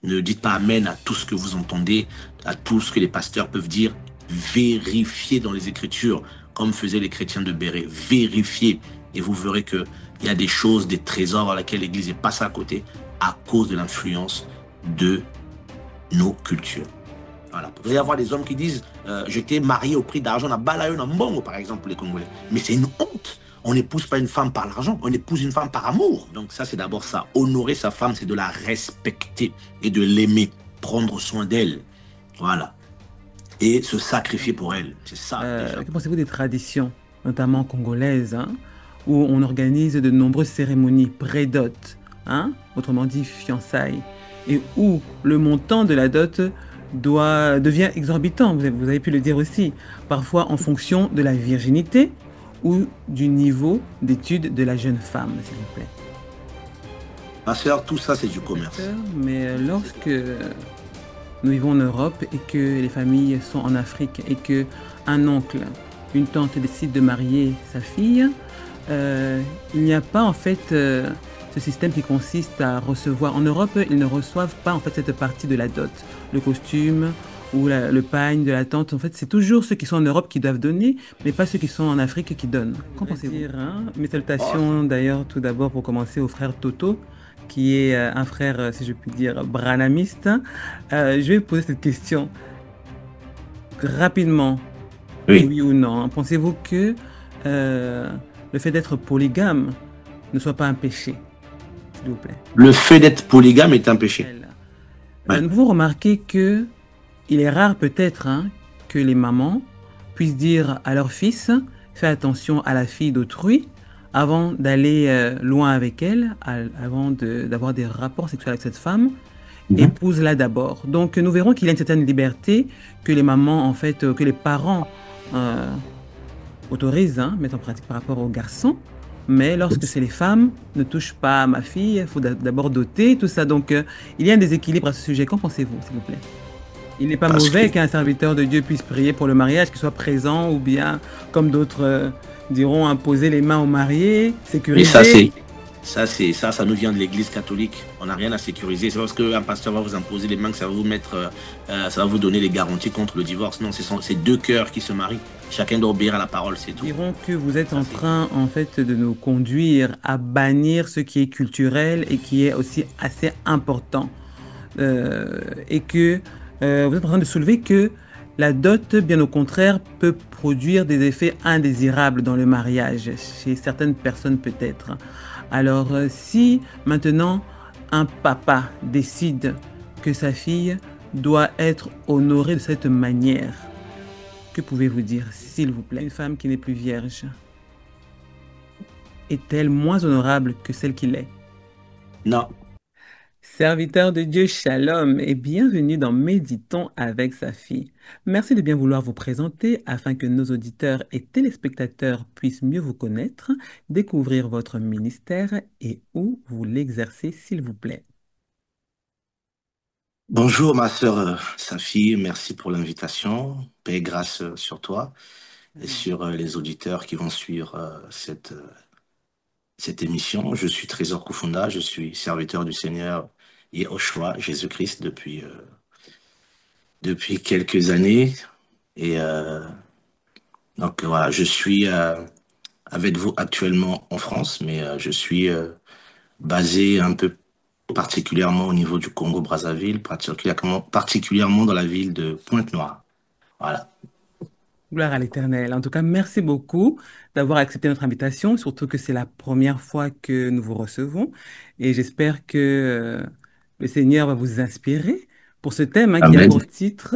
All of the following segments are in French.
Ne dites pas amen à tout ce que vous entendez, à tout ce que les pasteurs peuvent dire. Vérifiez dans les Écritures, comme faisaient les chrétiens de Béret. Vérifiez et vous verrez qu'il y a des choses, des trésors à laquelle l'Église est passée à côté à cause de l'influence de nos cultures. Voilà. Vous allez avoir des hommes qui disent j'étais marié au prix d'argent à Balayon, à Mbongo, par exemple, pour les Congolais. Mais c'est une honte. On n'épouse pas une femme par l'argent, on épouse une femme par amour. Donc ça, c'est d'abord ça. Honorer sa femme, c'est de la respecter et de l'aimer, prendre soin d'elle. Voilà. Et se sacrifier pour elle. C'est ça, déjà. Que pensez-vous des traditions, notamment congolaises, hein, où on organise de nombreuses cérémonies pré-dot, hein, autrement dit fiançailles, et où le montant de la dot devient exorbitant, vous avez pu le dire aussi, parfois en fonction de la virginité ou du niveau d'études de la jeune femme, s'il vous plaît. Ma sœur, tout ça, c'est du commerce. Pasteur, mais lorsque nous vivons en Europe et que les familles sont en Afrique et que un oncle, une tante décide de marier sa fille, il n'y a pas en fait ce système qui consiste à recevoir. En Europe, ils ne reçoivent pas en fait cette partie de la dot, le costume ou le pagne de la tante. En fait, c'est toujours ceux qui sont en Europe qui doivent donner, mais pas ceux qui sont en Afrique qui donnent. Qu'en pensez-vous? Mes Oh, salutations d'ailleurs tout d'abord pour commencer au frère Toto, qui est un frère, si je puis dire, branamiste. Je vais poser cette question rapidement, oui. oui ou non. Pensez-vous que euh, le fait d'être polygame ne soit pas un péché, s'il vous plaît? Le fait d'être polygame est un péché. Ouais. Nous pouvons remarquer que il est rare peut-être hein, que les mamans puissent dire à leur fils, fais attention à la fille d'autrui avant d'aller loin avec elle, avant d'avoir des rapports sexuels avec cette femme, épouse-la d'abord. Donc nous verrons qu'il y a une certaine liberté que les mamans, en fait, que les parents autorisent, hein, mettent en pratique par rapport aux garçons. Mais lorsque c'est les femmes, ne touche pas à ma fille, il faut d'abord doter, tout ça. Donc il y a un déséquilibre à ce sujet. Qu'en pensez-vous, s'il vous plaît? Il n'est pas Parce que, mauvais qu'un serviteur de Dieu puisse prier pour le mariage, qu'il soit présent ou bien, comme d'autres diront, imposer les mains aux mariés, mais sécuriser. ça nous vient de l'Église catholique. On n'a rien à sécuriser. C'est parce qu'un pasteur va vous imposer les mains que ça va vous mettre, ça va vous donner les garanties contre le divorce. Non, c'est deux cœurs qui se marient. Chacun doit obéir à la parole, c'est tout. Diront que vous êtes Ça, en c'est... train, en fait, de nous conduire à bannir ce qui est culturel et qui est aussi assez important. Et que vous êtes en train de soulever que la dot, bien au contraire, peut produire des effets indésirables dans le mariage, chez certaines personnes peut-être. Alors, si maintenant un papa décide que sa fille doit être honorée de cette manière, que pouvez-vous dire, s'il vous plaît? Une femme qui n'est plus vierge est-elle moins honorable que celle qui l'est? Non. Serviteur de Dieu, shalom et bienvenue dans Méditons avec sa fille. Merci de bien vouloir vous présenter afin que nos auditeurs et téléspectateurs puissent mieux vous connaître, découvrir votre ministère et où vous l'exercez, s'il vous plaît. Bonjour, ma sœur Safi. Merci pour l'invitation. Paix et grâce sur toi et sur les auditeurs qui vont suivre cette émission. Je suis Trésor Koufunda. Je suis serviteur du Seigneur Yehoshua, Jésus-Christ, depuis quelques années. Et donc voilà, je suis avec vous actuellement en France, mais je suis basé un peu particulièrement au niveau du Congo-Brazzaville, particulièrement dans la ville de Pointe-Noire. Voilà. Gloire à l'Éternel. En tout cas, merci beaucoup d'avoir accepté notre invitation, surtout que c'est la première fois que nous vous recevons. Et j'espère que le Seigneur va vous inspirer pour ce thème hein, qui a pour Amen. titre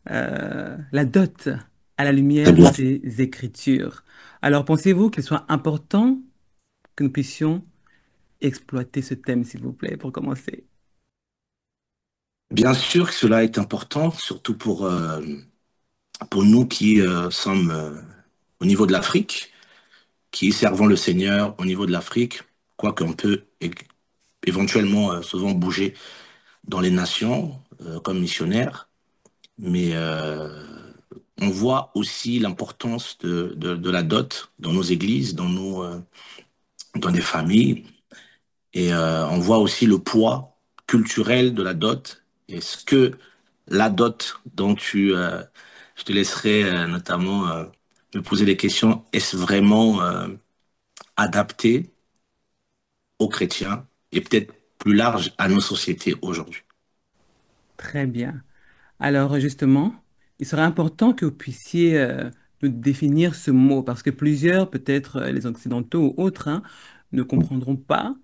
la dot à la Très lumière bien. des Écritures. Alors, pensez-vous qu'il soit important que nous puissions exploiter ce thème, s'il vous plaît, pour commencer? Bien sûr que cela est important, surtout pour nous qui sommes au niveau de l'Afrique, qui servons le Seigneur au niveau de l'Afrique, quoique on peut éventuellement souvent bouger dans les nations comme missionnaire, mais on voit aussi l'importance de la dot dans nos églises, dans des familles, et on voit aussi le poids culturel de la dot Est-ce que la dot dont je te laisserai notamment me poser des questions, est-ce vraiment adapté aux chrétiens et peut-être plus large à nos sociétés aujourd'hui? Très bien. Alors justement, il serait important que vous puissiez nous définir ce mot parce que plusieurs, peut-être les Occidentaux ou autres, hein, ne comprendront pas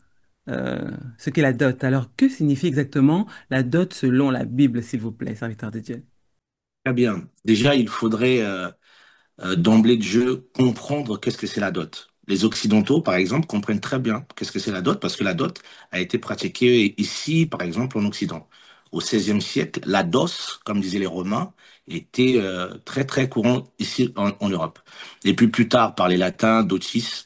ce qu'est la dot. Alors que signifie exactement la dot selon la Bible, s'il vous plaît, serviteur de Dieu? Très bien. Déjà, il faudrait d'emblée de jeu comprendre qu'est-ce que c'est la dot. Les Occidentaux, par exemple, comprennent très bien qu'est-ce que c'est la dot parce que la dot a été pratiquée ici, par exemple, en Occident. Au XVIe siècle, la dot, comme disaient les Romains, était très très courant ici en Europe. Et puis plus tard, par les Latins, dotis,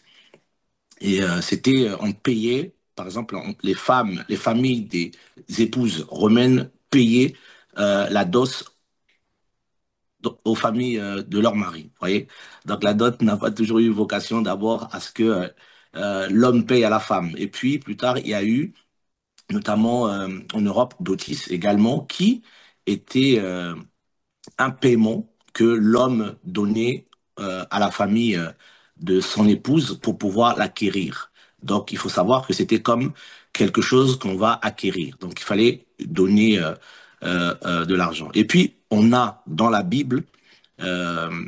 et c'était, on payait, par exemple, les femmes, les familles des épouses romaines payaient la dot aux familles de leur mari. Vous voyez? Donc la dot n'a pas toujours eu vocation d'abord à ce que l'homme paye à la femme. Et puis plus tard, il y a eu, notamment en Europe, dotis également, qui était un paiement que l'homme donnait à la famille de son épouse pour pouvoir l'acquérir. Donc il faut savoir que c'était comme quelque chose qu'on va acquérir. Donc il fallait donner de l'argent. Et puis on a dans la Bible euh,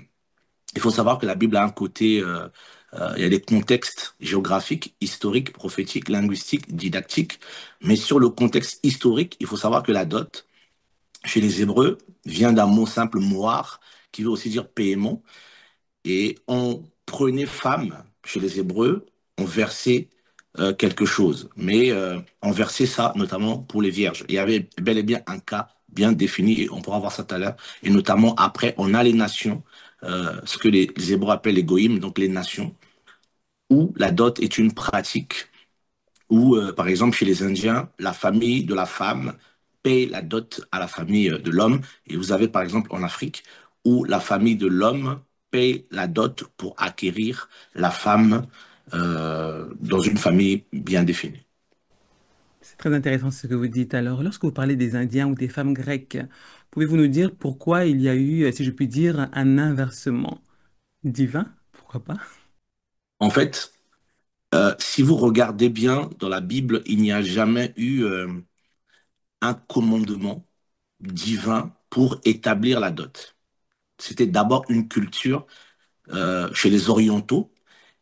il faut savoir que la Bible a un côté, il y a des contextes géographiques, historiques, prophétiques, linguistiques, didactiques. Mais sur le contexte historique, il faut savoir que la dot, chez les Hébreux, vient d'un mot simple, moar, qui veut aussi dire paiement. Et on prenait femme chez les Hébreux, on versait quelque chose. Mais on versait ça notamment pour les vierges. Il y avait bel et bien un cas bien défini, et on pourra voir ça tout à l'heure. Et notamment après, on a les nations, ce que les Hébreux appellent les goïms, donc les nations, où la dot est une pratique, où par exemple chez les Indiens, la famille de la femme paye la dot à la famille de l'homme. Et vous avez par exemple en Afrique, où la famille de l'homme paye la dot pour acquérir la femme dans une famille bien définie. C'est très intéressant ce que vous dites. Alors, lorsque vous parlez des Indiens ou des femmes grecques, pouvez-vous nous dire pourquoi il y a eu, si je puis dire, un inversement divin? Pourquoi pas? En fait, si vous regardez bien dans la Bible, il n'y a jamais eu un commandement divin pour établir la dot. C'était d'abord une culture chez les Orientaux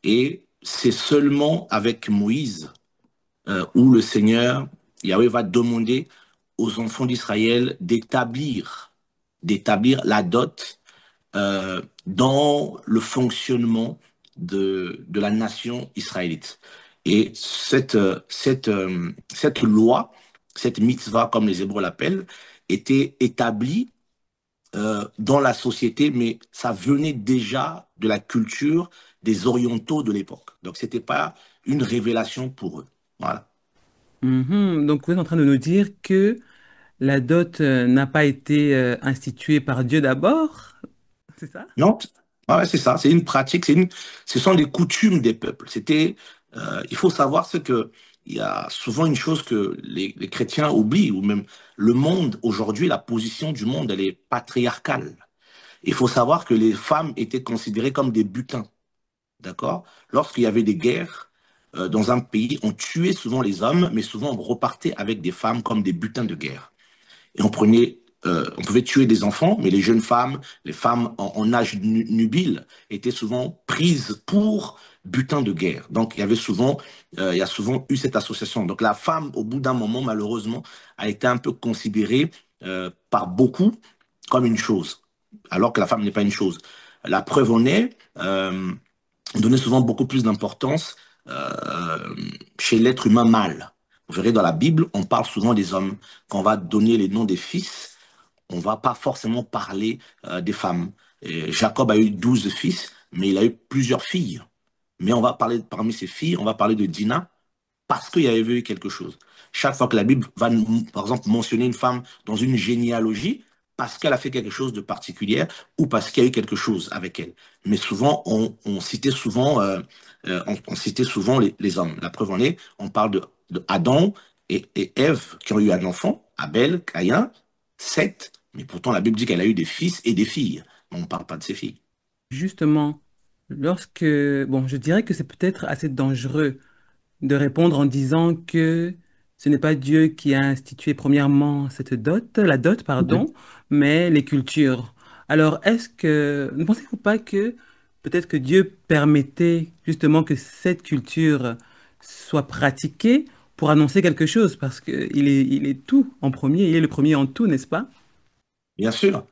et c'est seulement avec Moïse où le Seigneur, Yahweh, va demander aux enfants d'Israël d'établir la dot dans le fonctionnement de la nation israélite. Et cette loi, cette mitzvah, comme les Hébreux l'appellent, était établie dans la société, mais ça venait déjà de la culture des orientaux de l'époque. Donc, c'était pas une révélation pour eux. Voilà. Mhm. Donc, vous êtes en train de nous dire que la dot n'a pas été instituée par Dieu d'abord, c'est ça? Non, ouais, c'est ça. C'est une pratique. Ce sont des coutumes des peuples. Il faut savoir ce que, il y a souvent une chose que les chrétiens oublient, ou même le monde aujourd'hui, la position du monde, elle est patriarcale. Il faut savoir que les femmes étaient considérées comme des butins. D'accord? Lorsqu'il y avait des guerres dans un pays, on tuait souvent les hommes, mais souvent on repartait avec des femmes comme des butins de guerre. Et on pouvait tuer des enfants, mais les jeunes femmes, les femmes en âge nubile étaient souvent prises pour butin de guerre. Donc il y a souvent eu cette association. Donc la femme, au bout d'un moment, malheureusement, a été un peu considérée par beaucoup comme une chose, alors que la femme n'est pas une chose. La preuve en est, on donnait souvent beaucoup plus d'importance chez l'être humain mâle. Vous verrez dans la Bible, on parle souvent des hommes. Quand on va donner les noms des fils, on va pas forcément parler des femmes. Et Jacob a eu 12 fils, mais il a eu plusieurs filles. Mais on va parler, parmi ces filles, on va parler de Dina parce qu'il y avait eu quelque chose. Chaque fois que la Bible va, par exemple, mentionner une femme dans une généalogie, parce qu'elle a fait quelque chose de particulier ou parce qu'il y a eu quelque chose avec elle. Mais souvent, on citait souvent les hommes. La preuve en est, on parle de Adam et Ève qui ont eu un enfant, Abel, Caïn, Sept, mais pourtant la Bible dit qu'elle a eu des fils et des filles. Mais on ne parle pas de ses filles. Justement, bon, je dirais que c'est peut-être assez dangereux de répondre en disant que ce n'est pas Dieu qui a institué premièrement la dot, Mhm. pardon, mais les cultures. Alors, ne pensez-vous pas que peut-être que Dieu permettait justement que cette culture soit pratiquée pour annoncer quelque chose, parce il est tout en premier, il est le premier en tout, n'est-ce pas? Bien sûr,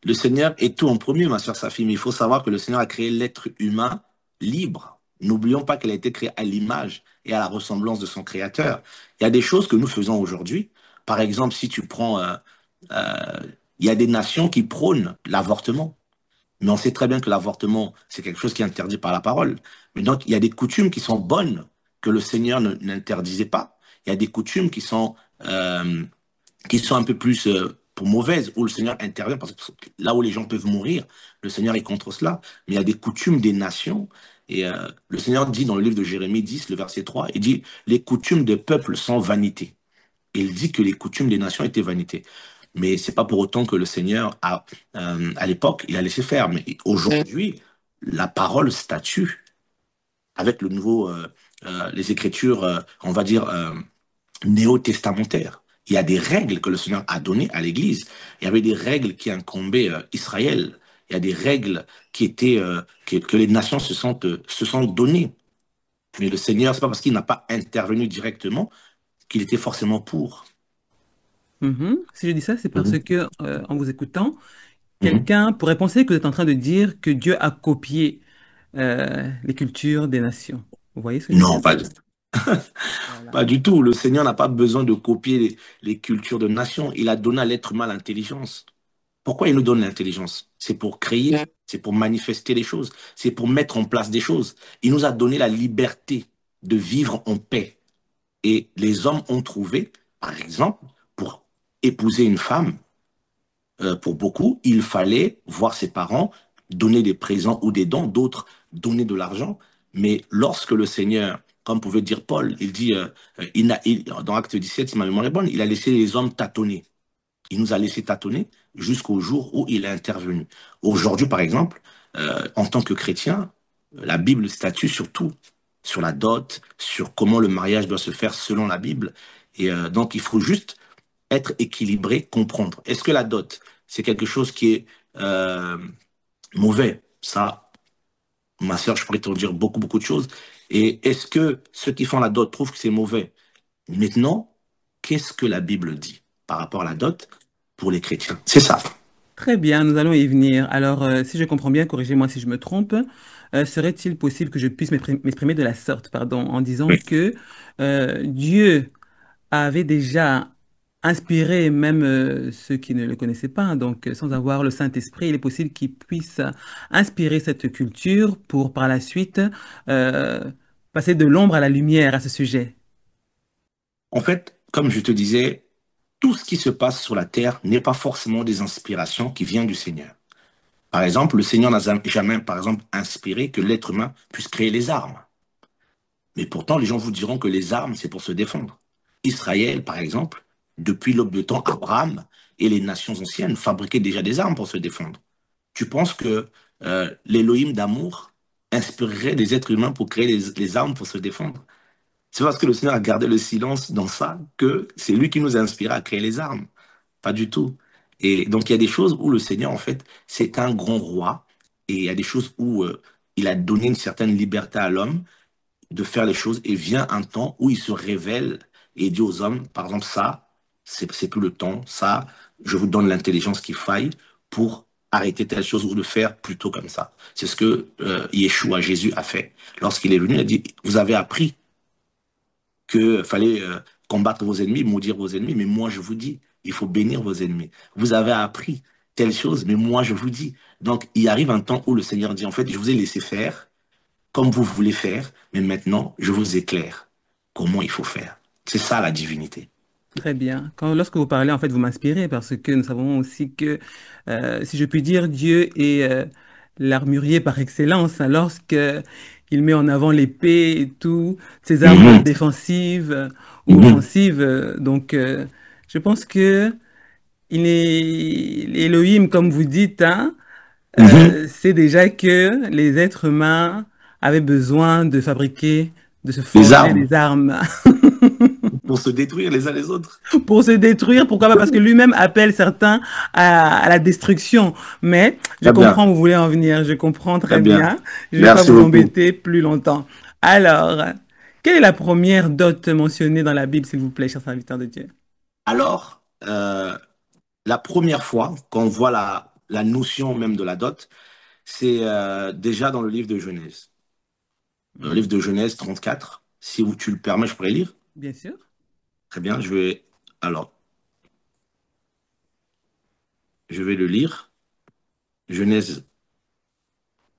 le Seigneur est tout en premier, ma soeur Safi, mais il faut savoir que le Seigneur a créé l'être humain libre. N'oublions pas qu'elle a été créée à l'image et à la ressemblance de son Créateur. Il y a des choses que nous faisons aujourd'hui. Par exemple, si tu prends, euh, il y a des nations qui prônent l'avortement. Mais on sait très bien que l'avortement, c'est quelque chose qui est interdit par la parole. Mais donc, il y a des coutumes qui sont bonnes que le Seigneur n'interdisait pas. Il y a des coutumes euh, qui sont un peu plus pour mauvaises, où le Seigneur intervient, parce que là où les gens peuvent mourir, le Seigneur est contre cela. Mais il y a des coutumes des nations. Et le Seigneur dit dans le livre de Jérémie 10, le verset 3, il dit, les coutumes des peuples sont vanité. Il dit que les coutumes des nations étaient vanité. Mais c'est pas pour autant que le Seigneur, à l'époque, il a laissé faire. Mais aujourd'hui, la parole statue avec les écritures, on va dire, néo-testamentaires. Il y a des règles que le Seigneur a données à l'Église. Il y avait des règles qui incombaient Israël. Il y a des règles que les nations se sont données. Mais le Seigneur, c'est pas parce qu'il n'a pas intervenu directement qu'il était forcément pour. Mhm. Si je dis ça, c'est parce Mhm. que, en vous écoutant, Mhm. quelqu'un pourrait penser que vous êtes en train de dire que Dieu a copié les cultures des nations. Vous voyez ce que je veux Non, dire? Voilà. pas du tout. Le Seigneur n'a pas besoin de copier les cultures de nations. Il a donné à l'être humain l'intelligence. Pourquoi il nous donne l'intelligence? C'est pour créer, c'est pour manifester les choses, c'est pour mettre en place des choses. Il nous a donné la liberté de vivre en paix. Et les hommes ont trouvé, par exemple, pour épouser une femme, pour beaucoup, il fallait voir ses parents donner des présents ou des dons, d'autres donner de l'argent. Mais lorsque le Seigneur, comme pouvait dire Paul, il dit, dans Acte 17, si ma mémoire est bonne, il a laissé les hommes tâtonner. Il nous a laissé tâtonner jusqu'au jour où il est intervenu. Aujourd'hui, par exemple, en tant que chrétien, la Bible statue sur tout, sur la dot, sur comment le mariage doit se faire selon la Bible. Et donc, il faut juste être équilibré, comprendre. Est-ce que la dot, c'est quelque chose qui est euh, mauvais? Ça, ma sœur, je pourrais te dire beaucoup, beaucoup de choses. Et est-ce que ceux qui font la dot trouvent que c'est mauvais? Maintenant, qu'est-ce que la Bible dit par rapport à la dot pour les chrétiens? C'est ça. Très bien, nous allons y venir. Alors, si je comprends bien, corrigez-moi si je me trompe, serait-il possible que je puisse m'exprimer de la sorte, pardon, en disant Oui. que Dieu avait déjà inspiré même ceux qui ne le connaissaient pas, hein, donc sans avoir le Saint-Esprit, il est possible qu'il puisse inspirer cette culture pour par la suite euh, passer de l'ombre à la lumière à ce sujet. En fait, comme je te disais, tout ce qui se passe sur la terre n'est pas forcément des inspirations qui viennent du Seigneur. Par exemple, le Seigneur n'a jamais, par exemple, inspiré que l'être humain puisse créer les armes. Mais pourtant, les gens vous diront que les armes, c'est pour se défendre. Israël, par exemple, depuis l'aube de temps, Abraham et les nations anciennes fabriquaient déjà des armes pour se défendre. Tu penses que l'Élohim d'amour inspirerait des êtres humains pour créer les armes pour se défendre? C'est parce que le Seigneur a gardé le silence dans ça que c'est lui qui nous a inspiré à créer les armes. Pas du tout. Et donc, il y a des choses où le Seigneur, en fait, c'est un grand roi. Et il y a des choses où il a donné une certaine liberté à l'homme de faire les choses. Et vient un temps où il se révèle et dit aux hommes, par exemple, ça, c'est plus le temps. Ça, je vous donne l'intelligence qu'il faille pour arrêter telle chose ou de faire plutôt comme ça. C'est ce que Yeshua, Jésus, a fait. Lorsqu'il est venu, il a dit, vous avez appris que fallait combattre vos ennemis, maudire vos ennemis, mais moi je vous dis, il faut bénir vos ennemis. Vous avez appris telle chose, mais moi je vous dis. Donc il arrive un temps où le Seigneur dit, en fait, je vous ai laissé faire comme vous voulez faire, mais maintenant je vous éclaire comment il faut faire. C'est ça la divinité. Très bien. Lorsque vous parlez, en fait, vous m'inspirez parce que nous savons aussi que, si je puis dire, Dieu est l'armurier par excellence, hein, lorsque il met en avant l'épée et tout, ses armes défensives ou Mhm. offensives. Donc, je pense que il est Elohim, comme vous dites, hein, Mhm. c'est déjà que les êtres humains avaient besoin de fabriquer, de se Les forger armes des armes pour se détruire les uns les autres. pour se détruire. Pourquoi pas? Parce que lui-même appelle certains à la destruction. Mais je Très comprends bien, où vous voulez en venir. Je comprends très très bien. bien. Je ne vais pas Merci vous beaucoup. embêter plus longtemps. Alors, quelle est la première dot mentionnée dans la Bible, s'il vous plaît, cher serviteur de Dieu? Alors, la première fois qu'on voit la notion même de la dot, c'est déjà dans le livre de Genèse. Le livre Mhm. de Genèse 34. Si tu le permets, je pourrais lire. Bien sûr. Très bien, alors, je vais le lire. Genèse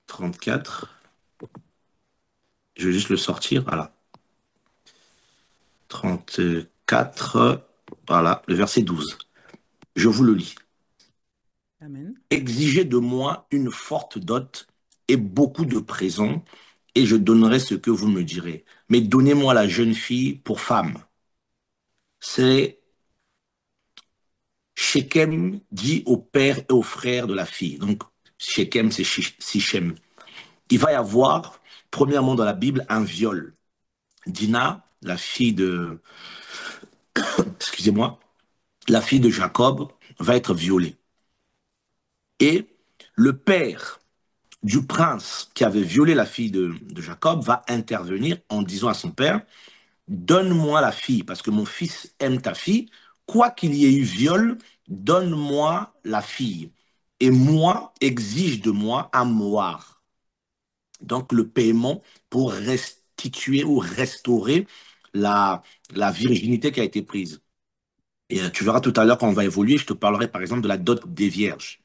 34. Je vais juste le sortir. Voilà. 34. Voilà, le verset 12. Je vous le lis. Amen. Exigez de moi une forte dot et beaucoup de présents, et je donnerai ce que vous me direz. Mais donnez-moi la jeune fille pour femme. C'est Shechem dit au père et aux frères de la fille. Donc, Shechem, c'est Sichem. Il va y avoir, premièrement dans la Bible, un viol. Dina, la fille excusez-moi, la fille de Jacob, va être violée. Et le père du prince qui avait violé la fille de Jacob va intervenir en disant à son père, donne-moi la fille, parce que mon fils aime ta fille. Quoi qu'il y ait eu viol, donne-moi la fille. Et moi, exige de moi un moire. Donc, le paiement pour restituer ou restaurer la, la virginité qui a été prise. Et tu verras tout à l'heure quand on va évoluer, je te parlerai par exemple de la dot des vierges.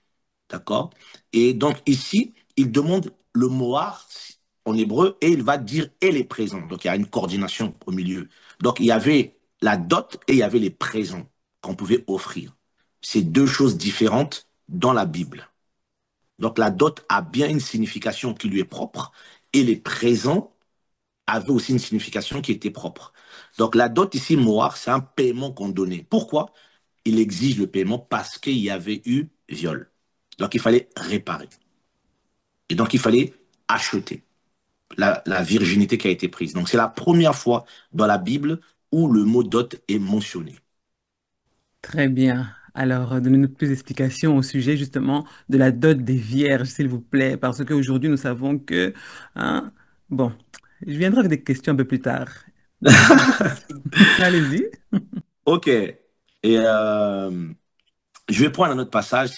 D'accord? Et donc, ici, il demande le moar en hébreu et il va dire et les présents. Donc, il y a une coordination au milieu. Donc, il y avait la dot et il y avait les présents qu'on pouvait offrir. C'est deux choses différentes dans la Bible. Donc, la dot a bien une signification qui lui est propre et les présents avaient aussi une signification qui était propre. Donc, la dot ici, moar, c'est un paiement qu'on donnait. Pourquoi? Il exige le paiement parce qu'il y avait eu viol. Donc, il fallait réparer. Et donc, il fallait acheter la virginité qui a été prise. Donc, c'est la première fois dans la Bible où le mot dot est mentionné. Très bien. Alors, donnez-nous plus d'explications au sujet justement de la dot des vierges, s'il vous plaît, parce qu'aujourd'hui, nous savons que, hein, bon, je viendrai avec des questions un peu plus tard. Allez-y. OK. Et je vais prendre un autre passage,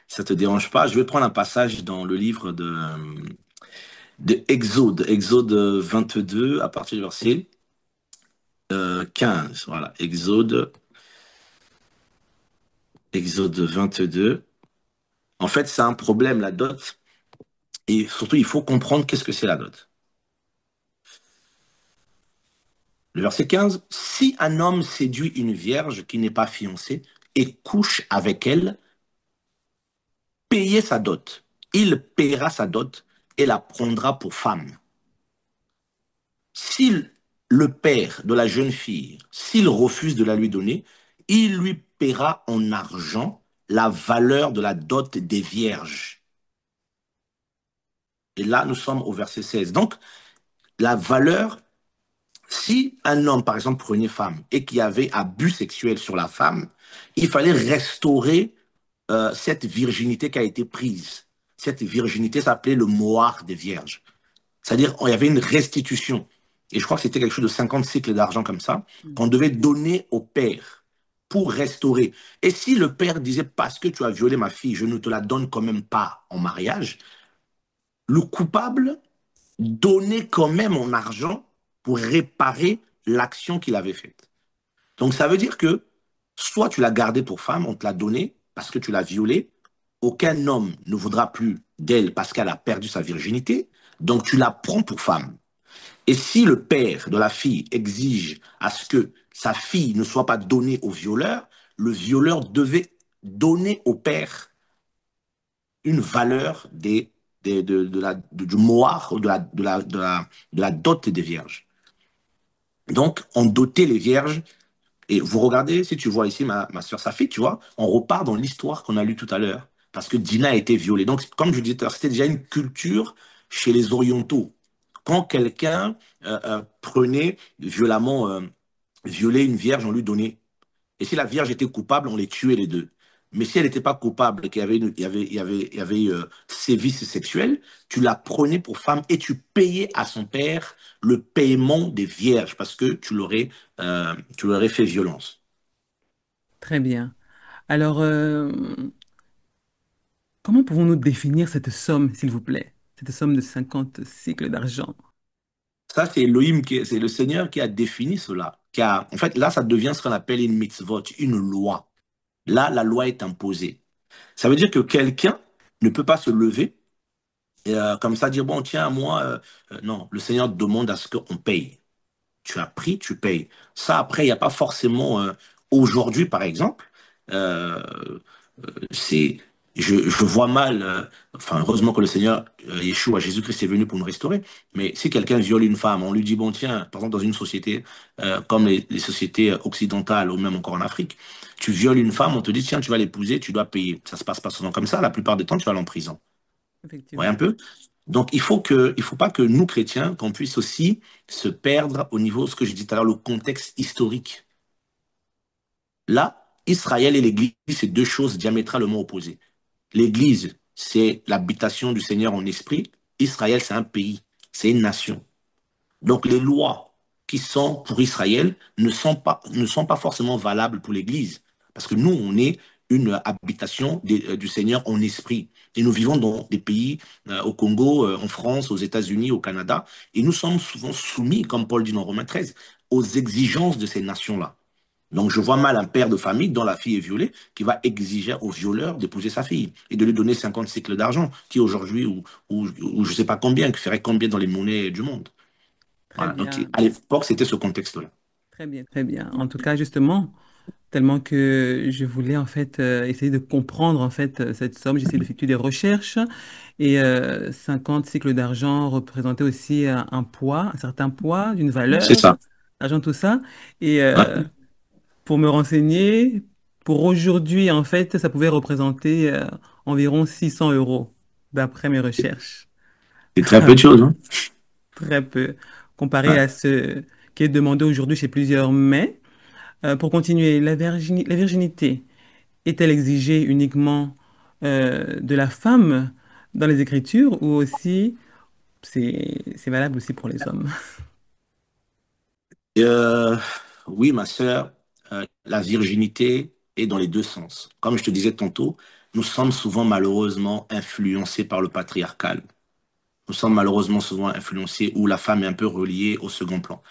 ça te dérange pas. Je vais prendre un passage dans le livre de Exode, Exode 22, à partir du verset 15. Voilà, Exode 22. En fait, c'est un problème, la dot. Et surtout, il faut comprendre qu'est-ce que c'est la dot. Le verset 15, si un homme séduit une vierge qui n'est pas fiancée et couche avec elle, payez sa dot. Il paiera sa dot et la prendra pour femme. S'il, le père de la jeune fille, s'il refuse de la lui donner, il lui paiera en argent la valeur de la dot des vierges. Et là, nous sommes au verset 16. Donc, la valeur, si un homme, par exemple, prenait femme et qu'il y avait abus sexuel sur la femme, il fallait restaurer cette virginité qui a été prise. Cette virginité s'appelait le moar des vierges. C'est-à-dire, il y avait une restitution. Et je crois que c'était quelque chose de 50 cycles d'argent comme ça, qu'on devait donner au père pour restaurer. Et si le père disait, parce que tu as violé ma fille, je ne te la donne quand même pas en mariage, le coupable donnait quand même en argent pour réparer l'action qu'il avait faite. Donc ça veut dire que soit tu l'as gardée pour femme, on te l'a donnée parce que tu l'as violée, aucun homme ne voudra plus d'elle parce qu'elle a perdu sa virginité, donc tu la prends pour femme. Et si le père de la fille exige à ce que sa fille ne soit pas donnée au violeur, le violeur devait donner au père une valeur du moire, de la dot des vierges. Donc, on dotait les vierges Et vous regardez, si tu vois ici ma soeur Safi, tu vois, on repart dans l'histoire qu'on a lue tout à l'heure. Parce que Dina a été violée. Donc, comme je disais tout à l'heure, c'était déjà une culture chez les Orientaux. Quand quelqu'un prenait violemment, violait une vierge, on lui donnait. Et si la vierge était coupable, on les tuait les deux. Mais si elle n'était pas coupable et qu'il y avait, sévices sexuels, tu la prenais pour femme et tu payais à son père le paiement des vierges parce que tu leur aurais fait violence. Très bien. Alors, comment pouvons-nous définir cette somme, s'il vous plaît? Cette somme de 50 cycles d'argent. Ça, c'est le Seigneur qui a défini cela. En fait, là, ça devient ce qu'on appelle une mitzvot, une loi. Là, la loi est imposée. Ça veut dire que quelqu'un ne peut pas se lever et comme ça dire, bon, tiens, moi, non, le Seigneur demande à ce qu'on paye. Tu as pris, tu payes. Ça, après, il n'y a pas forcément, aujourd'hui, par exemple, euh, c'est, je vois mal, enfin, heureusement que le Seigneur, Yeshua, Jésus-Christ est venu pour nous restaurer, mais si quelqu'un viole une femme, on lui dit, bon, tiens, par exemple, dans une société comme les sociétés occidentales ou même encore en Afrique, tu violes une femme, on te dit, tiens, tu vas l'épouser, tu dois payer. Ça se passe pas souvent comme ça, la plupart du temps, tu vas aller en prison. Vous voyez un Effectivement. peu? Donc, il faut pas que nous, chrétiens, qu'on puisse aussi se perdre au niveau, ce que je dis tout à l'heure, le contexte historique. Là, Israël et l'Église, c'est deux choses diamétralement opposées. L'Église, c'est l'habitation du Seigneur en esprit. Israël, c'est un pays, c'est une nation. Donc les lois qui sont pour Israël ne sont pas forcément valables pour l'Église. Parce que nous, on est une habitation du Seigneur en esprit. Et nous vivons dans des pays, au Congo, en France, aux États-Unis, au Canada. Et nous sommes souvent soumis, comme Paul dit dans Romains 13, aux exigences de ces nations-là. Donc, je vois mal un père de famille dont la fille est violée qui va exiger au violeur d'épouser sa fille et de lui donner 50 cycles d'argent, qui aujourd'hui, ou je ne sais pas combien, qui ferait combien dans les monnaies du monde. Très Voilà. Donc, bien. à l'époque, c'était ce contexte-là. Très bien, très bien. En tout cas, justement, tellement que je voulais en fait essayer de comprendre en fait cette somme, j'ai essayé d'effectuer des recherches et 50 cycles d'argent représentaient aussi un poids, un certain poids, d'une C'est valeur, ça. argent, tout ça. Et Ouais. pour me renseigner, pour aujourd'hui, en fait, ça pouvait représenter environ 600 euros, d'après mes recherches. C'est très peu de choses, hein. Très peu, comparé Ouais. à ce qui est demandé aujourd'hui chez plusieurs mets. Pour continuer, la virginité est-elle exigée uniquement de la femme dans les Écritures ou aussi c'est valable aussi pour les hommes? Euh, oui, ma sœur, la virginité est dans les deux sens. Comme je te disais tantôt, nous sommes souvent malheureusement influencés par le patriarcal. Nous sommes malheureusement souvent influencés où la femme est un peu reliée au second plan.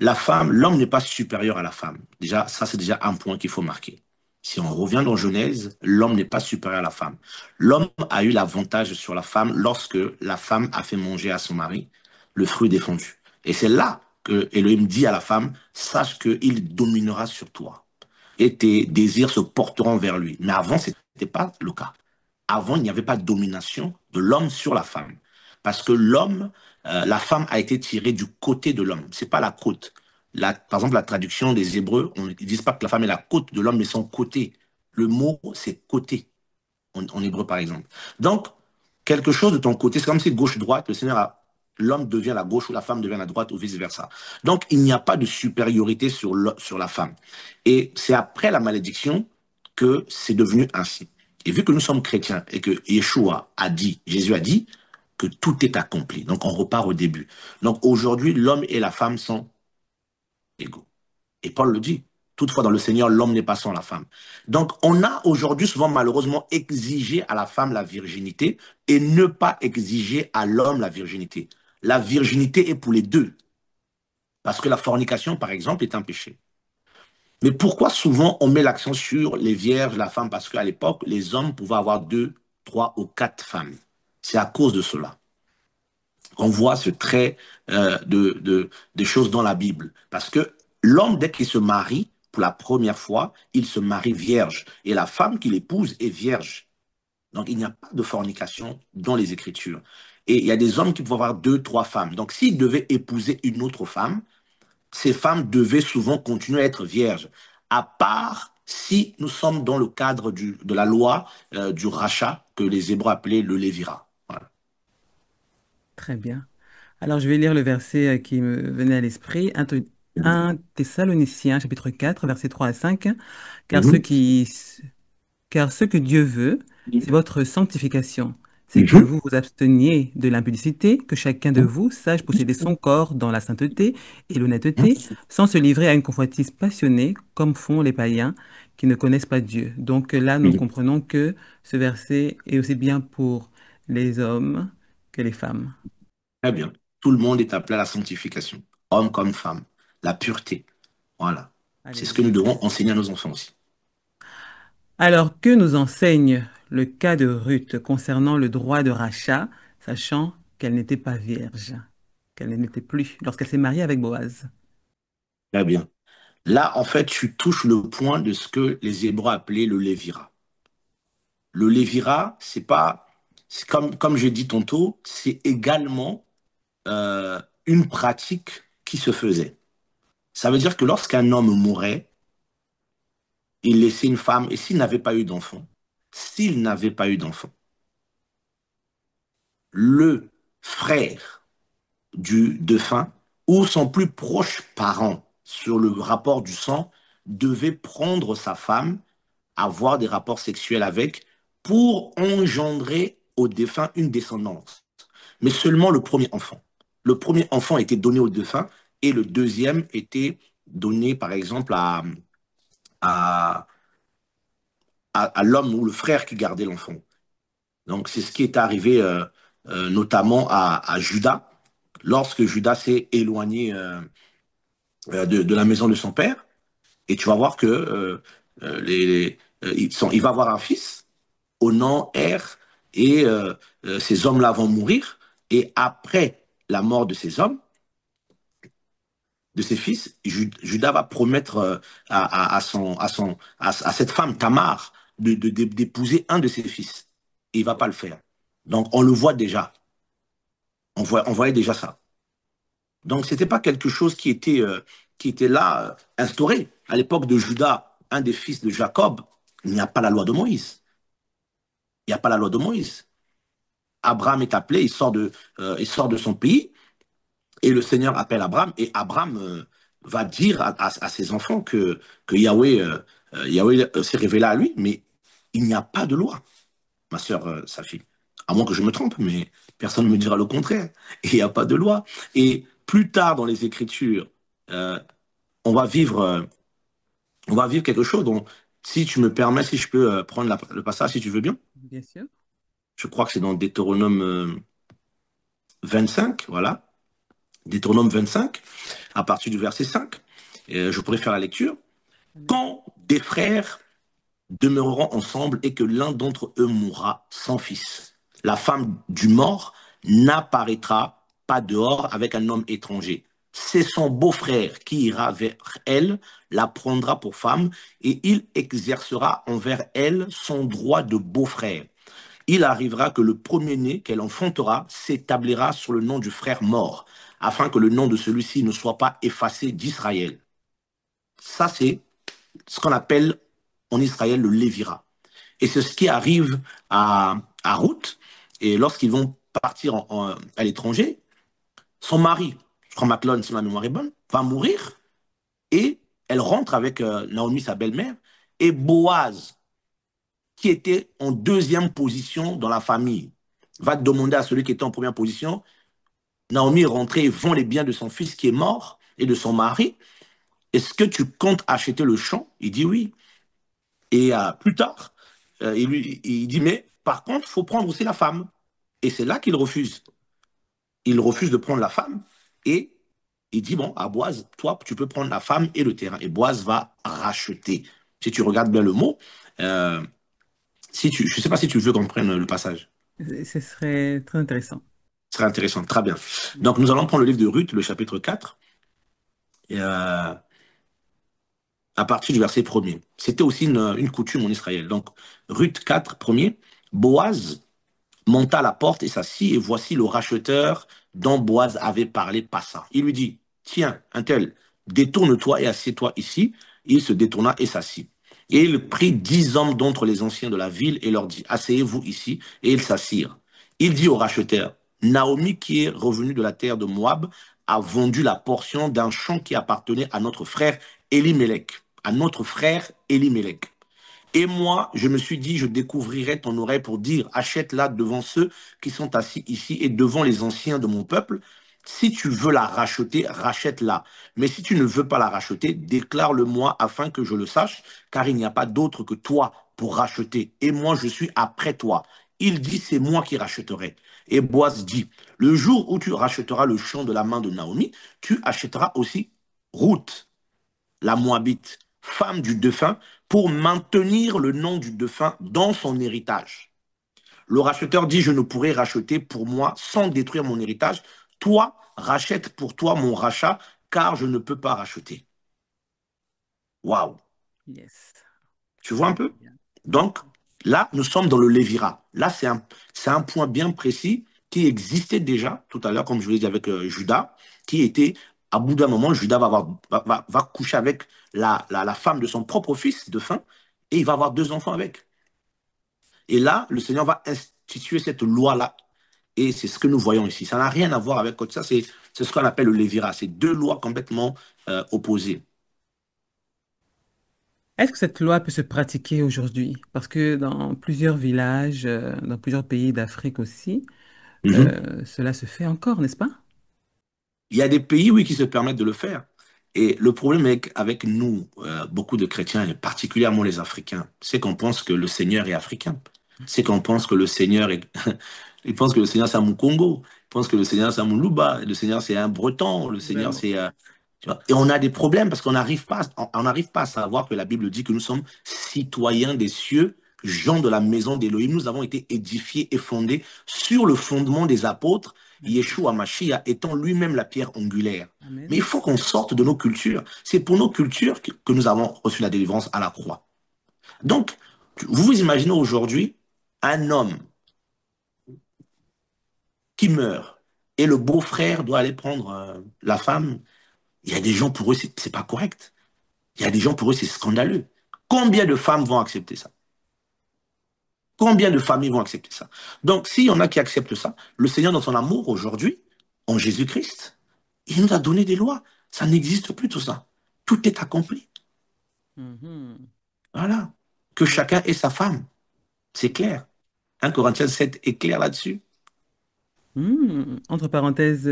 La femme, l'homme n'est pas supérieur à la femme. Déjà, ça, c'est déjà un point qu'il faut marquer. Si on revient dans Genèse, l'homme n'est pas supérieur à la femme. L'homme a eu l'avantage sur la femme lorsque la femme a fait manger à son mari le fruit défendu. Et c'est là que Elohim dit à la femme, sache qu'il dominera sur toi et tes désirs se porteront vers lui. Mais avant, ce n'était pas le cas. Avant, il n'y avait pas de domination de l'homme sur la femme. Parce que la femme a été tirée du côté de l'homme. C'est pas la côte. Par exemple, la traduction des Hébreux, ils disent pas que la femme est la côte de l'homme, mais son côté. Le mot, c'est côté, en hébreu, par exemple. Donc, quelque chose de ton côté, c'est comme si gauche-droite, l'homme devient la gauche ou la femme devient la droite ou vice-versa. Donc, il n'y a pas de supériorité sur la femme. Et c'est après la malédiction que c'est devenu ainsi. Et vu que nous sommes chrétiens et que Yeshua a dit, Jésus a dit que tout est accompli. Donc, on repart au début. Donc, aujourd'hui, l'homme et la femme sont égaux. Et Paul le dit. Toutefois, dans le Seigneur, l'homme n'est pas sans la femme. Donc, on a aujourd'hui souvent malheureusement exigé à la femme la virginité et ne pas exiger à l'homme la virginité. La virginité est pour les deux. Parce que la fornication, par exemple, est un péché. Mais pourquoi souvent on met l'accent sur les vierges, la femme? Parce qu'à l'époque, les hommes pouvaient avoir deux, trois ou quatre femmes. C'est à cause de cela qu'on voit ce trait des choses dans la Bible. Parce que l'homme, dès qu'il se marie pour la première fois, il se marie vierge. Et la femme qu'il épouse est vierge. Donc, il n'y a pas de fornication dans les Écritures. Et il y a des hommes qui peuvent avoir deux, trois femmes. Donc, s'ils devaient épouser une autre femme, ces femmes devaient souvent continuer à être vierges, à part si nous sommes dans le cadre de la loi du rachat que les Hébreux appelaient le Lévira. Voilà. Très bien. Alors, je vais lire le verset qui me venait à l'esprit. 1 Thessaloniciens, chapitre 4, versets 3 à 5. Car ce Mhm. qui, Car ce que Dieu veut, c'est votre sanctification. C'est que Mhm. vous vous absteniez de l'impudicité, que chacun de vous sache posséder son corps dans la sainteté et l'honnêteté, sans se livrer à une convoitise passionnée, comme font les païens qui ne connaissent pas Dieu. Donc là, nous Mhm. comprenons que ce verset est aussi bien pour les hommes que les femmes. Très bien. Tout le monde est appelé à la sanctification, homme comme femme, la pureté. Voilà. C'est ce que nous Alléluia. devons enseigner à nos enfants aussi. Alors, que nous enseigne le cas de Ruth concernant le droit de rachat, sachant qu'elle n'était pas vierge, qu'elle n'était plus lorsqu'elle s'est mariée avec Boaz? Très bien. Là, en fait, tu touches le point de ce que les Hébreux appelaient le Lévira. Le Lévira, c'est pas, c'est comme j'ai dit tantôt, c'est également une pratique qui se faisait. Ça veut dire que lorsqu'un homme mourait, il laissait une femme, et s'il n'avait pas eu d'enfant, le frère du défunt ou son plus proche parent sur le rapport du sang devait prendre sa femme, avoir des rapports sexuels avec, pour engendrer au défunt une descendance. Mais seulement le premier enfant. Le premier enfant était donné au défunt et le deuxième était donné, par exemple, à, à l'homme ou le frère qui gardait l'enfant. Donc, c'est ce qui est arrivé notamment à Judas, lorsque Judas s'est éloigné de la maison de son père. Et tu vas voir que il va avoir un fils au nom Er, et ces hommes-là vont mourir. Et après la mort de ces hommes, de ses fils, Judas va promettre à cette femme, Tamar, d'épouser un de ses fils. Et il ne va pas le faire. Donc, on le voit déjà. On voyait déjà ça. Donc, ce n'était pas quelque chose qui était là, instauré. À l'époque de Judas, un des fils de Jacob, il n'y a pas la loi de Moïse. Il n'y a pas la loi de Moïse. Abraham est appelé, il sort de son pays, et le Seigneur appelle Abraham, et Abraham va dire à ses enfants que Yahweh, Yahweh s'est révélé à lui, mais il n'y a pas de loi, ma sœur Safi. À moins que je me trompe, mais personne ne me dira le contraire. Et il n'y a pas de loi. Et plus tard dans les Écritures, euh, on va vivre, euh, on va vivre quelque chose. Donc, si tu me permets, si je peux prendre le passage, si tu veux bien, Bien sûr. je crois que c'est dans Deutéronome 25, voilà. Deutéronome 25, à partir du verset 5. Je pourrais faire la lecture. Amen. Quand des frères demeureront ensemble et que l'un d'entre eux mourra sans fils, la femme du mort n'apparaîtra pas dehors avec un homme étranger. C'est son beau-frère qui ira vers elle, la prendra pour femme, et il exercera envers elle son droit de beau-frère. Il arrivera que le premier-né qu'elle enfantera s'établira sur le nom du frère mort, afin que le nom de celui-ci ne soit pas effacé d'Israël. Ça, c'est ce qu'on appelle en Israël le Lévira. Et c'est ce qui arrive à Ruth. Et lorsqu'ils vont partir à l'étranger, son mari, je crois Maclone, si ma mémoire est bonne, va mourir. Et elle rentre avec Naomi, sa belle-mère, et Boaz, qui était en deuxième position dans la famille, va demander à celui qui était en première position. Naomi est rentrée et vend les biens de son fils qui est mort et de son mari. Est-ce que tu comptes acheter le champ? Il dit oui. Et plus tard, il dit, mais par contre, il faut prendre aussi la femme. Et c'est là qu'il refuse. Il refuse de prendre la femme et il dit, bon, à Boaz, toi, tu peux prendre la femme et le terrain. Et Boaz va racheter. Si tu regardes bien le mot, euh, je ne sais pas si tu veux qu'on prenne le passage. Ce serait très intéressant. Ce serait intéressant. Très bien. Donc, nous allons prendre le livre de Ruth, le chapitre 4, et, à partir du verset premier. C'était aussi une coutume en Israël. Donc, Ruth 4, premier. Boaz monta à la porte et s'assit, et voici le racheteur dont Boaz avait parlé passa. Il lui dit, tiens, un tel, détourne-toi et assieds-toi ici. Il se détourna et s'assit. Et il prit 10 hommes d'entre les anciens de la ville et leur dit, asseyez-vous ici. Et ils s'assirent. Il dit au racheteur, Naomi, qui est revenue de la terre de Moab, a vendu la portion d'un champ qui appartenait à notre frère Elimelech. À notre frère Elimelech. Et moi, je me suis dit, je découvrirai ton oreille pour dire, achète-la devant ceux qui sont assis ici et devant les anciens de mon peuple. Si tu veux la racheter, rachète-la. Mais si tu ne veux pas la racheter, déclare-le-moi afin que je le sache, car il n'y a pas d'autre que toi pour racheter. Et moi, je suis après toi. Il dit, c'est moi qui rachèterai. Et Boaz dit, le jour où tu rachèteras le champ de la main de Naomi, tu achèteras aussi Ruth, la Moabite, femme du défunt, pour maintenir le nom du défunt dans son héritage. Le racheteur dit, je ne pourrai racheter pour moi sans détruire mon héritage. Toi, rachète pour toi mon rachat, car je ne peux pas racheter. Waouh! Yes. Tu vois un Très peu? bien. Donc, là, nous sommes dans le Lévira. Là, c'est un point bien précis qui existait déjà tout à l'heure, comme je vous l'ai dit avec Judas, qui était, à bout d'un moment, Judas va coucher avec la femme de son propre fils de faim, et il va avoir 2 enfants avec. Et là, le Seigneur va instituer cette loi-là. Et c'est ce que nous voyons ici. Ça n'a rien à voir avec ça. C'est ce qu'on appelle le Lévira. C'est deux lois complètement opposées. Est-ce que cette loi peut se pratiquer aujourd'hui? Parce que dans plusieurs villages, dans plusieurs pays d'Afrique aussi, Mhm. cela se fait encore, n'est-ce pas? Il y a des pays, oui, qui se permettent de le faire. Et le problème avec nous, beaucoup de chrétiens, et particulièrement les Africains, c'est qu'on pense que le Seigneur est africain. C'est qu'on pense que le Seigneur est... Ils pensent que le Seigneur, c'est un Mukongo. Ils pensent que le Seigneur, c'est un Moulouba. Le Seigneur, c'est un Breton. Le Seigneur, Vraiment. c'est... tu vois. Et on a des problèmes parce on n'arrive pas à savoir que la Bible dit que nous sommes citoyens des cieux, gens de la maison d'Élohim. Nous avons été édifiés et fondés sur le fondement des apôtres, Amen. Yeshua Mashiach étant lui-même la pierre angulaire. Mais Amen. il faut qu'on sorte de nos cultures. C'est pour nos cultures que nous avons reçu la délivrance à la croix. Donc, vous vous imaginez aujourd'hui un homme qui meurt et le beau-frère doit aller prendre la femme. Il y a des gens pour eux, c'est pas correct. Il y a des gens pour eux, c'est scandaleux. Combien de femmes vont accepter ça? Combien de familles vont accepter ça? Donc, s'il y en a qui acceptent ça, le Seigneur, dans son amour aujourd'hui, en Jésus-Christ, il nous a donné des lois. Ça n'existe plus tout ça. Tout est accompli. Mhm. Voilà. Que chacun ait sa femme. C'est clair. 1 Corinthiens 7 est clair là-dessus. Entre parenthèses,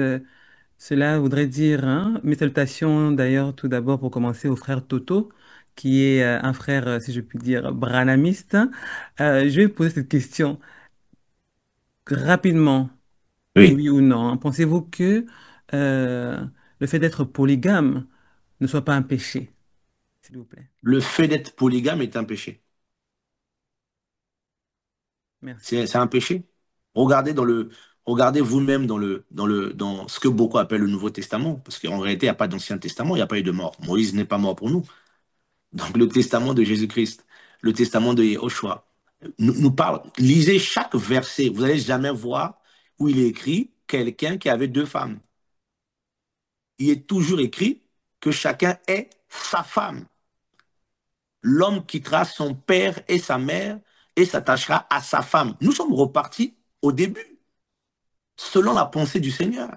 cela voudrait dire, hein, mes salutations d'ailleurs tout d'abord pour commencer au frère Toto, qui est un frère, si je puis dire, branamiste. Je vais poser cette question rapidement, Oui. oui ou non, hein. Pensez-vous que euh, le fait d'être polygame ne soit pas un péché, s'il vous plaît? Le fait d'être polygame est un péché. Merci. C'est un péché. Regardez regardez vous-même dans ce que beaucoup appellent le Nouveau Testament, parce qu'en réalité, il n'y a pas d'Ancien Testament, il n'y a pas eu de mort. Moïse n'est pas mort pour nous. Donc le testament de Jésus-Christ, le testament de Yehoshua, nous parle. Lisez chaque verset. Vous n'allez jamais voir où il est écrit quelqu'un qui avait 2 femmes. Il est toujours écrit que chacun est sa femme. L'homme quittera son père et sa mère et s'attachera à sa femme. Nous sommes repartis au début, selon la pensée du Seigneur.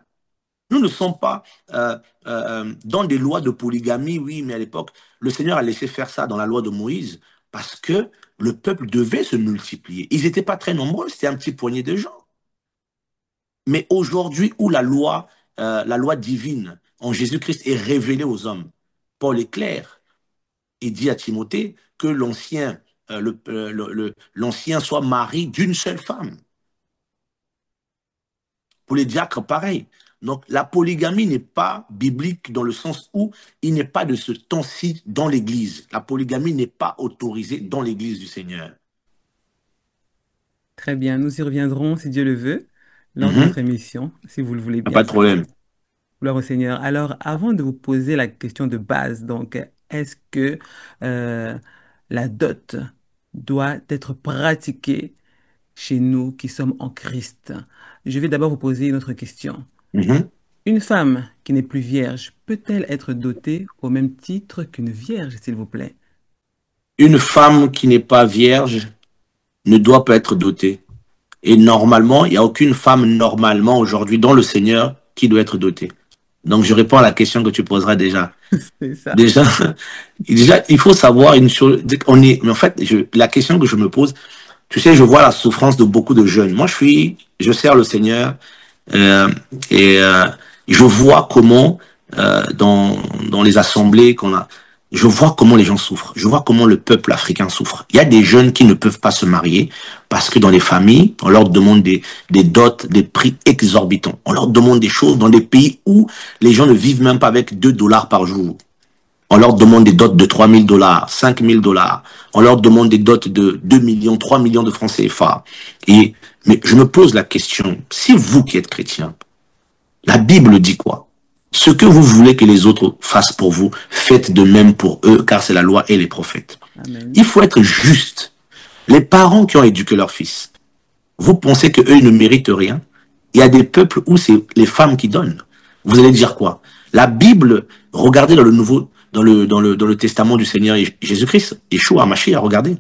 Nous ne sommes pas dans des lois de polygamie, oui, mais à l'époque, le Seigneur a laissé faire ça dans la loi de Moïse parce que le peuple devait se multiplier. Ils n'étaient pas très nombreux, c'était un petit poignet de gens. Mais aujourd'hui, où la loi divine en Jésus-Christ est révélée aux hommes, Paul est clair et dit à Timothée que l'ancien soit mari d'une seule femme. Pour les diacres, pareil. Donc, la polygamie n'est pas biblique dans le sens où il n'est pas de ce temps-ci dans l'Église. La polygamie n'est pas autorisée dans l'Église du Seigneur. Très bien, nous y reviendrons si Dieu le veut lors de Mhm. notre émission, si vous le voulez Pas bien. de problème. Gloire au Seigneur. Alors, avant de vous poser la question de base, donc, est-ce que euh, la dot doit être pratiquée chez nous qui sommes en Christ? Je vais d'abord vous poser une autre question. Mhm. Une femme qui n'est plus vierge peut-elle être dotée au même titre qu'une vierge, s'il vous plaît? Une femme qui n'est pas vierge ne doit pas être dotée. Et normalement, il n'y a aucune femme normalement aujourd'hui dans le Seigneur qui doit être dotée. Donc, je réponds à la question que tu poseras déjà. C'est ça. Déjà, déjà, il faut savoir une chose. On est, mais en fait, la question que je me pose, tu sais, je vois la souffrance de beaucoup de jeunes. Moi, je sers le Seigneur euh, et je vois comment dans les assemblées qu'on a, je vois comment les gens souffrent. Je vois comment le peuple africain souffre. Il y a des jeunes qui ne peuvent pas se marier parce que dans les familles, on leur demande des dots, des prix exorbitants. On leur demande des choses dans des pays où les gens ne vivent même pas avec 2 dollars par jour. On leur demande des dots de 3 000 dollars, 5 000 dollars. On leur demande des dots de 2 millions, 3 millions de francs CFA. Mais je me pose la question, si vous qui êtes chrétien, la Bible dit quoi? Ce que vous voulez que les autres fassent pour vous, faites de même pour eux, car c'est la loi et les prophètes. Amen. Il faut être juste. Les parents qui ont éduqué leurs fils, vous pensez qu'eux, ils ne méritent rien? Il y a des peuples où c'est les femmes qui donnent. Vous allez dire quoi? La Bible, regardez dans le Nouveau, dans le Testament du Seigneur Jésus-Christ, Yeshua, Mashiach, regardez.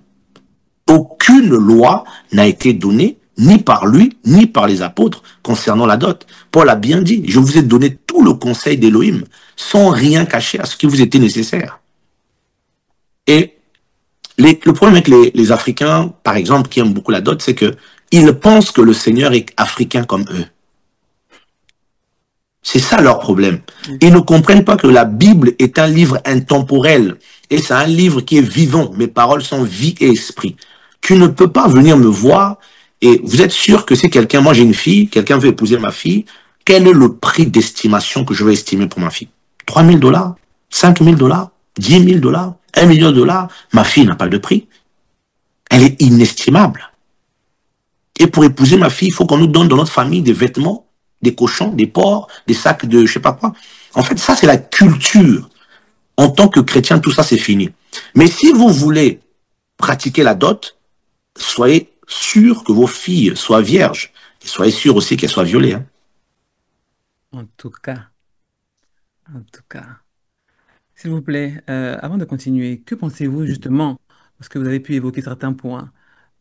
Aucune loi n'a été donnée, ni par lui, ni par les apôtres, concernant la dot. Paul a bien dit, je vous ai donné tout le conseil d'Élohim, sans rien cacher à ce qui vous était nécessaire. Et le problème avec les Africains, par exemple, qui aiment beaucoup la dot, c'est que ils pensent que le Seigneur est africain comme eux. C'est ça leur problème. Ils ne comprennent pas que la Bible est un livre intemporel et c'est un livre qui est vivant. Mes paroles sont vie et esprit. Tu ne peux pas venir me voir et vous êtes sûr que c'est quelqu'un, moi j'ai une fille, quelqu'un veut épouser ma fille, quel est le prix d'estimation que je vais estimer pour ma fille? 3 000 dollars? 5 000 dollars? 10 000 dollars? 1 million de dollars? Ma fille n'a pas de prix. Elle est inestimable. Et pour épouser ma fille, il faut qu'on nous donne dans notre famille des vêtements, des cochons, des porcs, des sacs de je sais pas quoi. En fait, ça, c'est la culture. En tant que chrétien, tout ça, c'est fini. Mais si vous voulez pratiquer la dot, soyez sûr que vos filles soient vierges. Et soyez sûr aussi qu'elles soient violées. Hein. En tout cas, en tout cas. S'il vous plaît, avant de continuer, que pensez-vous justement, parce que vous avez pu évoquer certains points,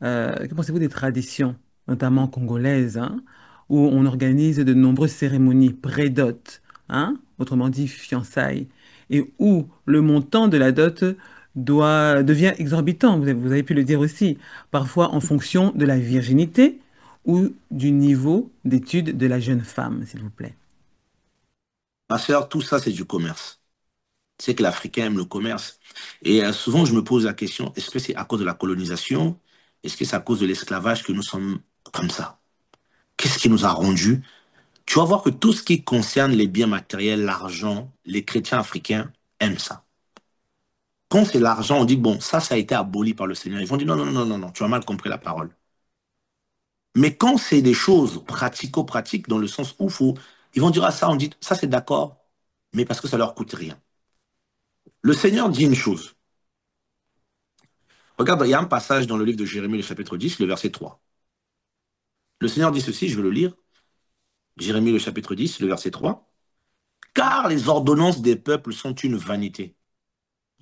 que pensez-vous des traditions, notamment congolaises, hein, où on organise de nombreuses cérémonies pré-dot, hein, autrement dit fiançailles, et où le montant de la dot devient exorbitant, vous avez pu le dire aussi, parfois en fonction de la virginité ou du niveau d'études de la jeune femme, s'il vous plaît. Ma sœur, tout ça, c'est du commerce. C'est que l'Africain aime le commerce. Et souvent, je me pose la question, est-ce que c'est à cause de la colonisation? Est-ce que c'est à cause de l'esclavage que nous sommes comme ça? Qu'est-ce qui nous a rendus? Tu vas voir que tout ce qui concerne les biens matériels, l'argent, les chrétiens africains aiment ça. Quand c'est l'argent, on dit, bon, ça a été aboli par le Seigneur. Ils vont dire, non, non, non, non, non, tu as mal compris la parole. Mais quand c'est des choses pratico-pratiques, dans le sens où ils vont dire, ah, ça, on dit, ça c'est d'accord, mais parce que ça leur coûte rien. Le Seigneur dit une chose. Regarde, il y a un passage dans le livre de Jérémie, le chapitre 10, le verset 3. Le Seigneur dit ceci, je vais le lire. Jérémie, le chapitre 10, le verset 3. Car les ordonnances des peuples sont une vanité.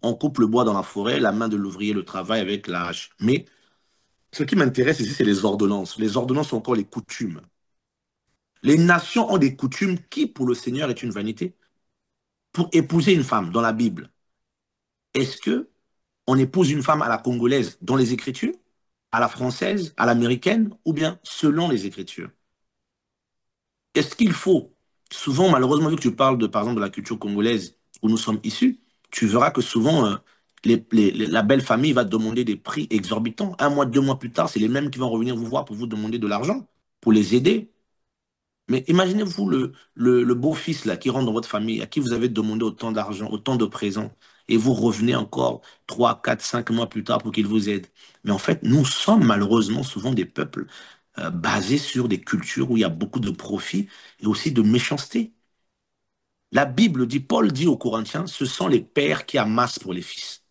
On coupe le bois dans la forêt, la main de l'ouvrier le travail avec la hache. Mais ce qui m'intéresse ici, c'est les ordonnances. Les ordonnances sont encore les coutumes. Les nations ont des coutumes qui, pour le Seigneur, est une vanité. Pour épouser une femme dans la Bible, est-ce que on épouse une femme à la congolaise dans les Écritures, à la française, à l'américaine, ou bien selon les Écritures? Est-ce qu'il faut, souvent, malheureusement, vu que tu parles de, par exemple, de la culture congolaise où nous sommes issus, tu verras que souvent, la belle famille va demander des prix exorbitants. 1 mois, 2 mois plus tard, c'est les mêmes qui vont revenir vous voir pour vous demander de l'argent, pour les aider. Mais imaginez-vous le beau-fils là qui rentre dans votre famille, à qui vous avez demandé autant d'argent, autant de présents, et vous revenez encore 3, 4, 5 mois plus tard pour qu'il vous aide. Mais en fait, nous sommes malheureusement souvent des peuples basés sur des cultures où il y a beaucoup de profit et aussi de méchanceté. La Bible dit, Paul dit aux Corinthiens, ce sont les pères qui amassent pour les fils.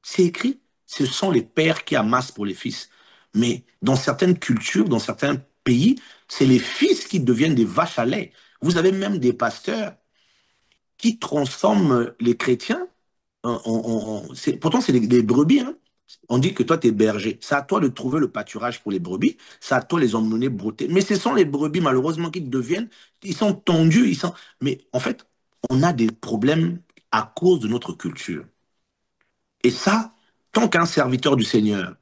C'est écrit, ce sont les pères qui amassent pour les fils. Mais dans certaines cultures, dans certains pays, c'est les fils qui deviennent des vaches à lait Vous avez même des pasteurs qui transforment les chrétiens. Pourtant, c'est des brebis. Hein. On dit que toi, tu es berger. C'est à toi de trouver le pâturage pour les brebis. C'est à toi de les emmener brouter. Mais ce sont les brebis, malheureusement, qui deviennent, ils sont tendus. Mais en fait, on a des problèmes à cause de notre culture. Et ça, tant qu'un serviteur du Seigneur,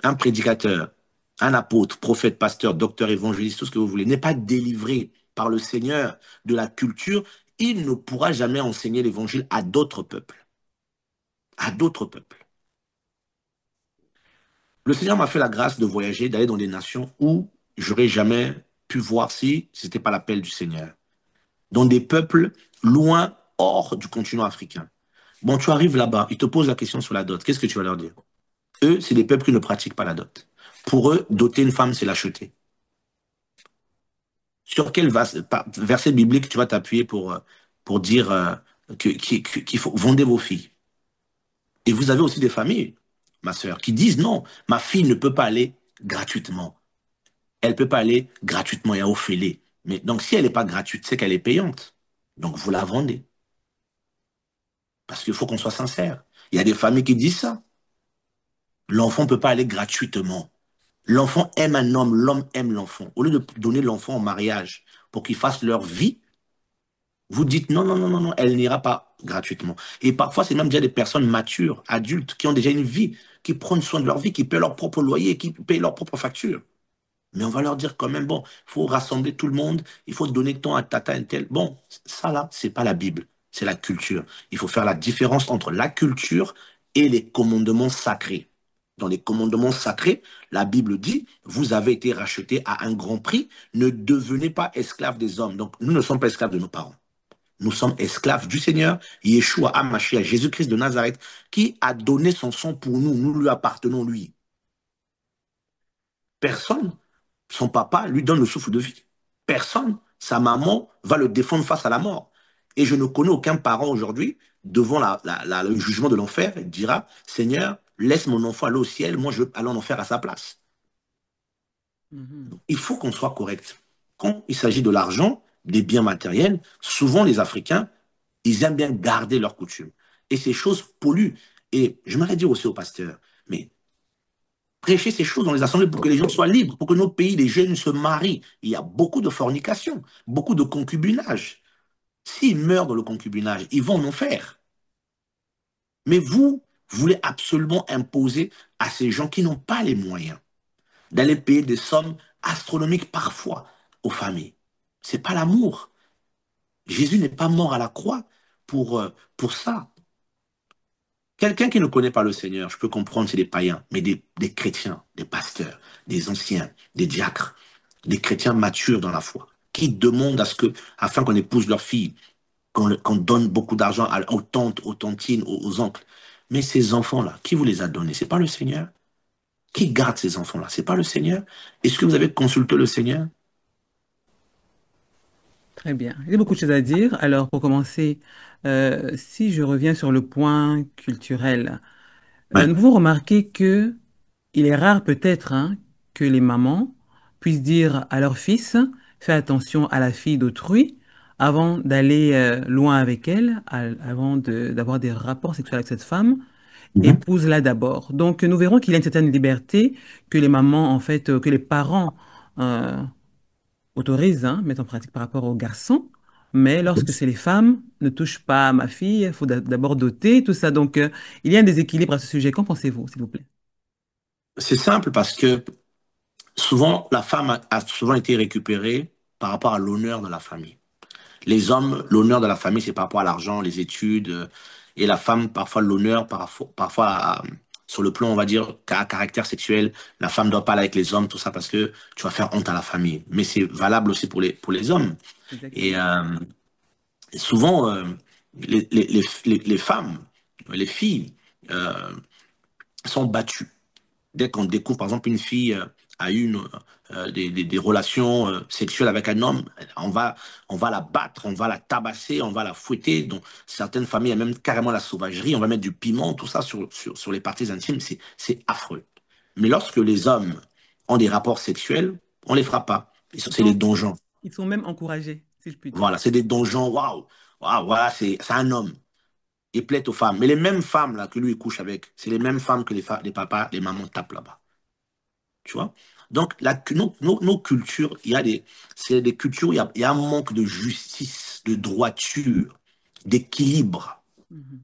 un prédicateur, un apôtre, prophète, pasteur, docteur, évangéliste, tout ce que vous voulez, n'est pas délivré par le Seigneur de la culture, il ne pourra jamais enseigner l'évangile à d'autres peuples. À d'autres peuples. Le Seigneur m'a fait la grâce de voyager, d'aller dans des nations où j'aurais jamais pu voir si ce n'était pas l'appel du Seigneur. Dans des peuples loin, hors du continent africain. Bon, tu arrives là-bas, ils te posent la question sur la dot. Qu'est-ce que tu vas leur dire? Eux, c'est des peuples qui ne pratiquent pas la dot. Pour eux, doter une femme, c'est l'acheter. Sur quel verset biblique tu vas t'appuyer pour dire qu'il faut vendre vos filles? Et vous avez aussi des familles, ma sœur, qui disent non, ma fille ne peut pas aller gratuitement. Elle ne peut pas aller gratuitement et à Ophélie. Mais donc, si elle n'est pas gratuite, c'est qu'elle est payante. Donc, vous la vendez. Parce qu'il faut qu'on soit sincère. Il y a des familles qui disent ça. L'enfant ne peut pas aller gratuitement. L'enfant aime un homme, l'homme aime l'enfant. Au lieu de donner l'enfant en mariage pour qu'ils fassent leur vie, vous dites non, non, non, non, non, elle n'ira pas gratuitement. Et parfois, c'est même déjà des personnes matures, adultes, qui ont déjà une vie, qui prennent soin de leur vie, qui paient leur propre loyer, qui payent leurs propres factures. Mais on va leur dire quand même, bon, il faut rassembler tout le monde, il faut donner temps à tata et tel. Bon, ça là, c'est pas la Bible, c'est la culture. Il faut faire la différence entre la culture et les commandements sacrés. Dans les commandements sacrés, la Bible dit, vous avez été rachetés à un grand prix, ne devenez pas esclaves des hommes. Donc, nous ne sommes pas esclaves de nos parents. Nous sommes esclaves du Seigneur, Yeshua HaMashiach, Jésus-Christ de Nazareth, qui a donné son sang pour nous. Nous lui appartenons, lui. Personne, son papa lui donne le souffle de vie. Personne, sa maman, va le défendre face à la mort. Et je ne connais aucun parent aujourd'hui, devant le jugement de l'enfer, dira, Seigneur, laisse mon enfant aller au ciel, moi je veux aller en enfer à sa place. Mhm. Il faut qu'on soit correct. Quand il s'agit de l'argent, des biens matériels, souvent les Africains, ils aiment bien garder leurs coutumes. Et ces choses polluent. Et je m'aurais dit aussi au pasteur, mais prêcher ces choses dans les assemblées pour que les gens soient libres, pour que nos pays, les jeunes se marient. Il y a beaucoup de fornication, beaucoup de concubinage. S'ils meurent dans le concubinage, ils vont en enfer. Mais vous voulez absolument imposer à ces gens qui n'ont pas les moyens d'aller payer des sommes astronomiques parfois aux familles. C'est pas l'amour. Jésus n'est pas mort à la croix pour ça. Quelqu'un qui ne connaît pas le Seigneur, je peux comprendre, c'est des païens, mais des chrétiens, des pasteurs, des anciens, des diacres, des chrétiens matures dans la foi, qui demandent afin qu'on épouse leur fille, qu'on donne beaucoup d'argent aux tantes, aux tantines, aux oncles. Mais ces enfants-là, qui vous les a donnés? C'est pas le Seigneur. Qui garde ces enfants-là? C'est pas le Seigneur. Est-ce que vous avez consulté le Seigneur? Très bien. Il y a beaucoup de choses à dire. Alors, pour commencer, si je reviens sur le point culturel, Ouais. nous pouvons remarquer que il est rare peut-être hein, que les mamans puissent dire à leur fils, fais attention à la fille d'autrui avant d'aller loin avec elle, avant d'avoir des rapports sexuels avec cette femme, Mhm. épouse-la d'abord. Donc nous verrons qu'il y a une certaine liberté que les mamans, en fait, que les parents euh, autorisent, hein, mettent en pratique par rapport aux garçons. Mais lorsque c'est les femmes, ne touche pas à ma fille, il faut d'abord doter, tout ça. Donc, il y a un déséquilibre à ce sujet. Qu'en pensez-vous, s'il vous plaît? C'est simple parce que souvent, la femme a souvent été récupérée par rapport à l'honneur de la famille. Les hommes, l'honneur de la famille, c'est par rapport à l'argent, les études, et la femme, parfois l'honneur, sur le plan, on va dire, à caractère sexuel, la femme doit pas aller avec les hommes, tout ça, parce que tu vas faire honte à la famille. Mais c'est valable aussi pour les hommes. Et Exactement. souvent, les femmes, les filles, euh, sont battues. Dès qu'on découvre, par exemple, une fille a eu des relations sexuelles avec un homme, on va la battre, on va la tabasser, on va la fouetter. Donc, certaines familles, il y a même carrément la sauvagerie, on va mettre du piment, tout ça sur les parties intimes, c'est affreux. Mais lorsque les hommes ont des rapports sexuels, on les frappe pas. C'est les donjons. Ils sont même encouragés. si je puis dire. Voilà, c'est des donjons, waouh, waouh, voilà, c'est un homme. Il plaît aux femmes. Mais les mêmes femmes là, que lui il couche avec, c'est les mêmes femmes que les papas, les mamans tapent là-bas. Tu vois? Donc, nos cultures, c'est des cultures où il y a un manque de justice, de droiture, d'équilibre. Mhm.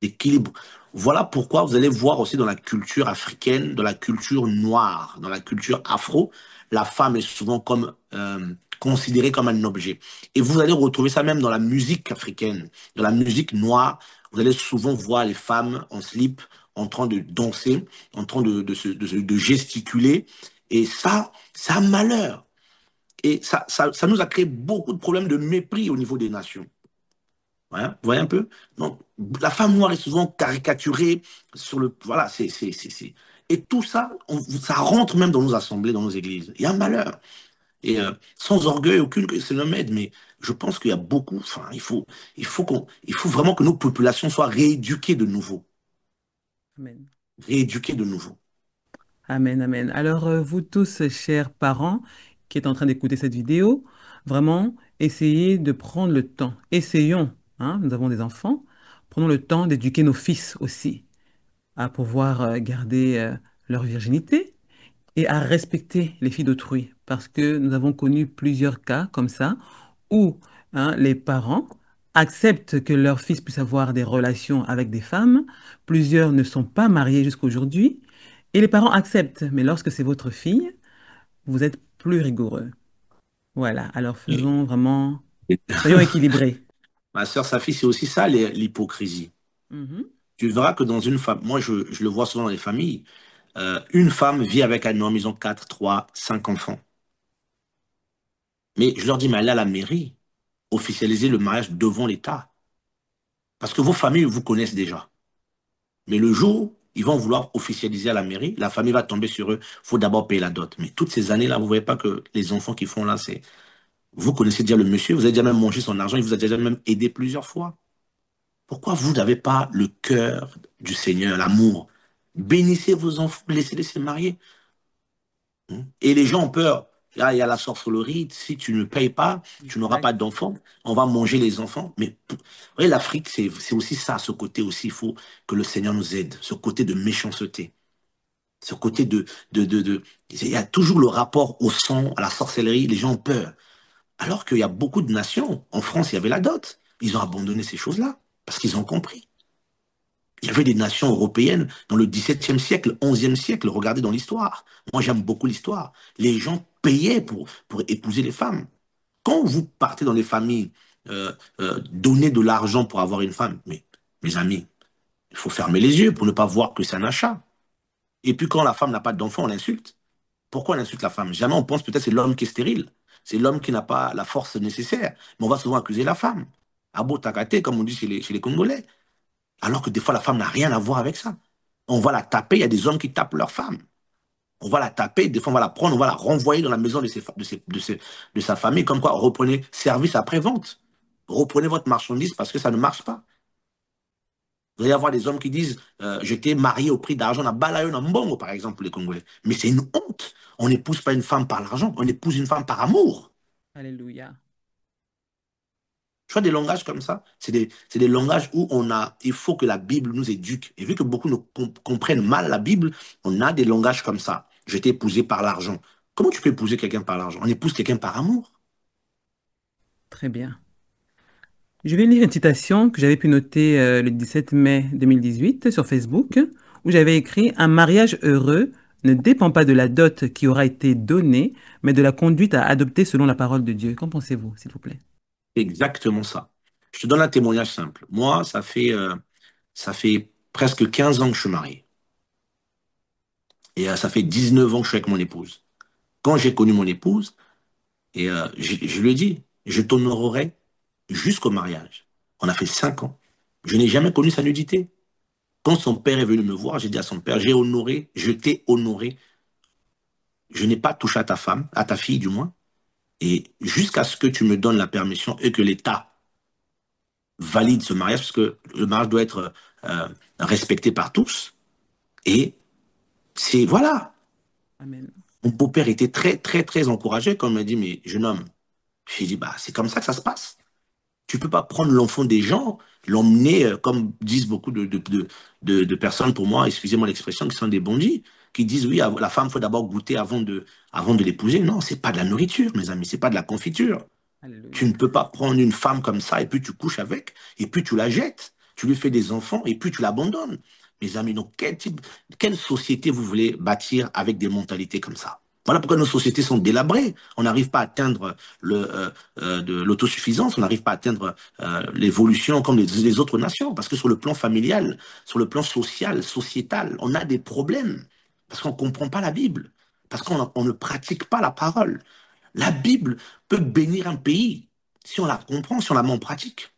D'équilibre. Voilà pourquoi vous allez voir aussi dans la culture africaine, dans la culture noire, dans la culture afro, la femme est souvent considérée comme un objet. Et vous allez retrouver ça même dans la musique africaine, dans la musique noire. Vous allez souvent voir les femmes en slip, en train de danser, en train de gesticuler. Et ça, c'est un malheur. Et ça nous a créé beaucoup de problèmes de mépris au niveau des nations. Ouais, vous voyez un peu? Donc, la femme noire est souvent caricaturée sur le. Voilà, Et tout ça, ça rentre même dans nos assemblées, dans nos églises. Il y a un malheur. Et sans orgueil aucune que c'est le m'aide, mais je pense qu'il y a beaucoup. Enfin, il faut vraiment que nos populations soient rééduquées de nouveau. Amen. Rééduquées de nouveau. Amen, amen. Alors, vous tous, chers parents qui êtes en train d'écouter cette vidéo, vraiment, essayez de prendre le temps. Essayons, hein, nous avons des enfants, prenons le temps d'éduquer nos fils aussi, à pouvoir garder leur virginité et à respecter les filles d'autrui. Parce que nous avons connu plusieurs cas comme ça, où hein, les parents acceptent que leur fils puisse avoir des relations avec des femmes. Plusieurs ne sont pas mariés jusqu'à aujourd'hui. Et les parents acceptent. Mais lorsque c'est votre fille, vous êtes plus rigoureux. Voilà. Alors Et- faisons vraiment, et- soyons équilibrés. Ma soeur, sa fille, c'est aussi ça, l'hypocrisie. Mhm. Tu verras que dans une famille, moi je le vois souvent dans les familles, une femme vit avec un homme, ils ont 4, 3, 5 enfants. Mais je leur dis, mais allez à la mairie, officialiser le mariage devant l'État. Parce que vos familles vous connaissent déjà. Mais le jour, ils vont vouloir officialiser à la mairie, la famille va tomber sur eux, il faut d'abord payer la dot. Mais toutes ces années-là, vous ne voyez pas que les enfants qui font là, c'est. Vous connaissez déjà le monsieur, vous avez déjà même mangé son argent, il vous a déjà même aidé plusieurs fois. Pourquoi vous n'avez pas le cœur du Seigneur, l'amour? Bénissez vos enfants, laissez-les se marier. Et les gens ont peur. Là, il y a la sorcellerie. Si tu ne payes pas, tu n'auras pas Exact. d'enfants. On va manger les enfants. Mais vous voyez, l'Afrique, c'est aussi ça, ce côté aussi. Il faut que le Seigneur nous aide. Ce côté de méchanceté. Ce côté il y a toujours le rapport au sang, à la sorcellerie. Les gens ont peur. Alors qu'il y a beaucoup de nations. En France, il y avait la dot. Ils ont abandonné ces choses-là parce qu'ils ont compris. Il y avait des nations européennes dans le XVIIe siècle, XIe siècle. Regardez dans l'histoire. Moi, j'aime beaucoup l'histoire. Les gens payaient pour épouser les femmes. Quand vous partez dans les familles, donner de l'argent pour avoir une femme, mais mes amis, il faut fermer les yeux pour ne pas voir que c'est un achat. Et puis quand la femme n'a pas d'enfant, on l'insulte. Pourquoi on insulte la femme? Jamais on pense peut-être que c'est l'homme qui est stérile. C'est l'homme qui n'a pas la force nécessaire. Mais on va souvent accuser la femme. Abo takate, comme on dit chez les Congolais. Alors que des fois, la femme n'a rien à voir avec ça. On va la taper, il y a des hommes qui tapent leur femme. On va la taper, des fois on va la prendre, on va la renvoyer dans la maison de sa famille, comme quoi reprenez service après-vente. Reprenez votre marchandise parce que ça ne marche pas. Vous allez avoir des hommes qui disent j'étais marié au prix d'argent à Balayon, à Mbongo, par exemple, pour les Congolais. Mais c'est une honte. On n'épouse pas une femme par l'argent, on épouse une femme par amour. Alléluia. Tu vois, des langages comme ça, c'est des langages où il faut que la Bible nous éduque. Et vu que beaucoup comprennent mal la Bible, on a des langages comme ça. Je t'ai épousé par l'argent. Comment tu peux épouser quelqu'un par l'argent? On épouse quelqu'un par amour. Très bien. Je vais lire une citation que j'avais pu noter le 17 mai 2018 sur Facebook, où j'avais écrit: Un mariage heureux ne dépend pas de la dot qui aura été donnée, mais de la conduite à adopter selon la parole de Dieu. Qu'en pensez-vous, s'il vous plaît? C'est exactement ça. Je te donne un témoignage simple. Moi, ça fait presque 15 ans que je suis marié. Et ça fait 19 ans que je suis avec mon épouse. Quand j'ai connu mon épouse, et je lui ai dit, je t'honorerai jusqu'au mariage. On a fait 5 ans. Je n'ai jamais connu sa nudité. Quand son père est venu me voir, j'ai dit à son père, j'ai honoré, je t'ai honoré. Je n'ai pas touché à ta femme, à ta fille du moins. Et jusqu'à ce que tu me donnes la permission et que l'État valide ce mariage, parce que le mariage doit être respecté par tous. Et voilà. Amen. Mon beau-père était très, très, très encouragé quand il m'a dit, mais jeune homme, J'ai dit, bah, c'est comme ça que ça se passe. Tu peux pas prendre l'enfant des gens, l'emmener, comme disent beaucoup de personnes pour moi, excusez-moi l'expression, qui sont des bandits, qui disent, oui, la femme, faut d'abord goûter avant de l'épouser. Non, c'est pas de la nourriture, mes amis, c'est pas de la confiture. Tu Alléluia. ne peux pas prendre une femme comme ça et puis tu couches avec, et puis tu la jettes. Tu lui fais des enfants et puis tu l'abandonnes. Mes amis, donc quelle société vous voulez bâtir avec des mentalités comme ça? Voilà pourquoi nos sociétés sont délabrées. On n'arrive pas à atteindre de l'autosuffisance, on n'arrive pas à atteindre l'évolution comme les autres nations. Parce que sur le plan familial, sur le plan social, sociétal, on a des problèmes. Parce qu'on ne comprend pas la Bible. Parce qu'on ne pratique pas la parole. La Bible peut bénir un pays si on la comprend, si on la met en pratique.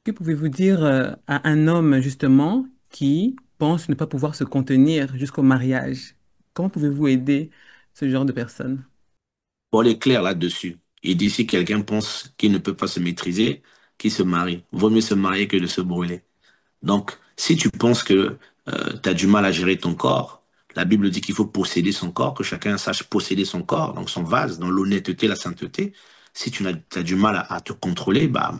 Que pouvez-vous dire à un homme justement qui pense ne pas pouvoir se contenir jusqu'au mariage? Comment pouvez-vous aider ce genre de personne? Paul est clair là-dessus. Il dit si quelqu'un pense qu'il ne peut pas se maîtriser, qu'il se marie. Vaut mieux se marier que de se brûler. Donc, si tu penses que tu as du mal à gérer ton corps, la Bible dit qu'il faut posséder son corps, que chacun sache posséder son corps, donc son vase, dans l'honnêteté, la sainteté. Si tu as du mal à te contrôler, bah,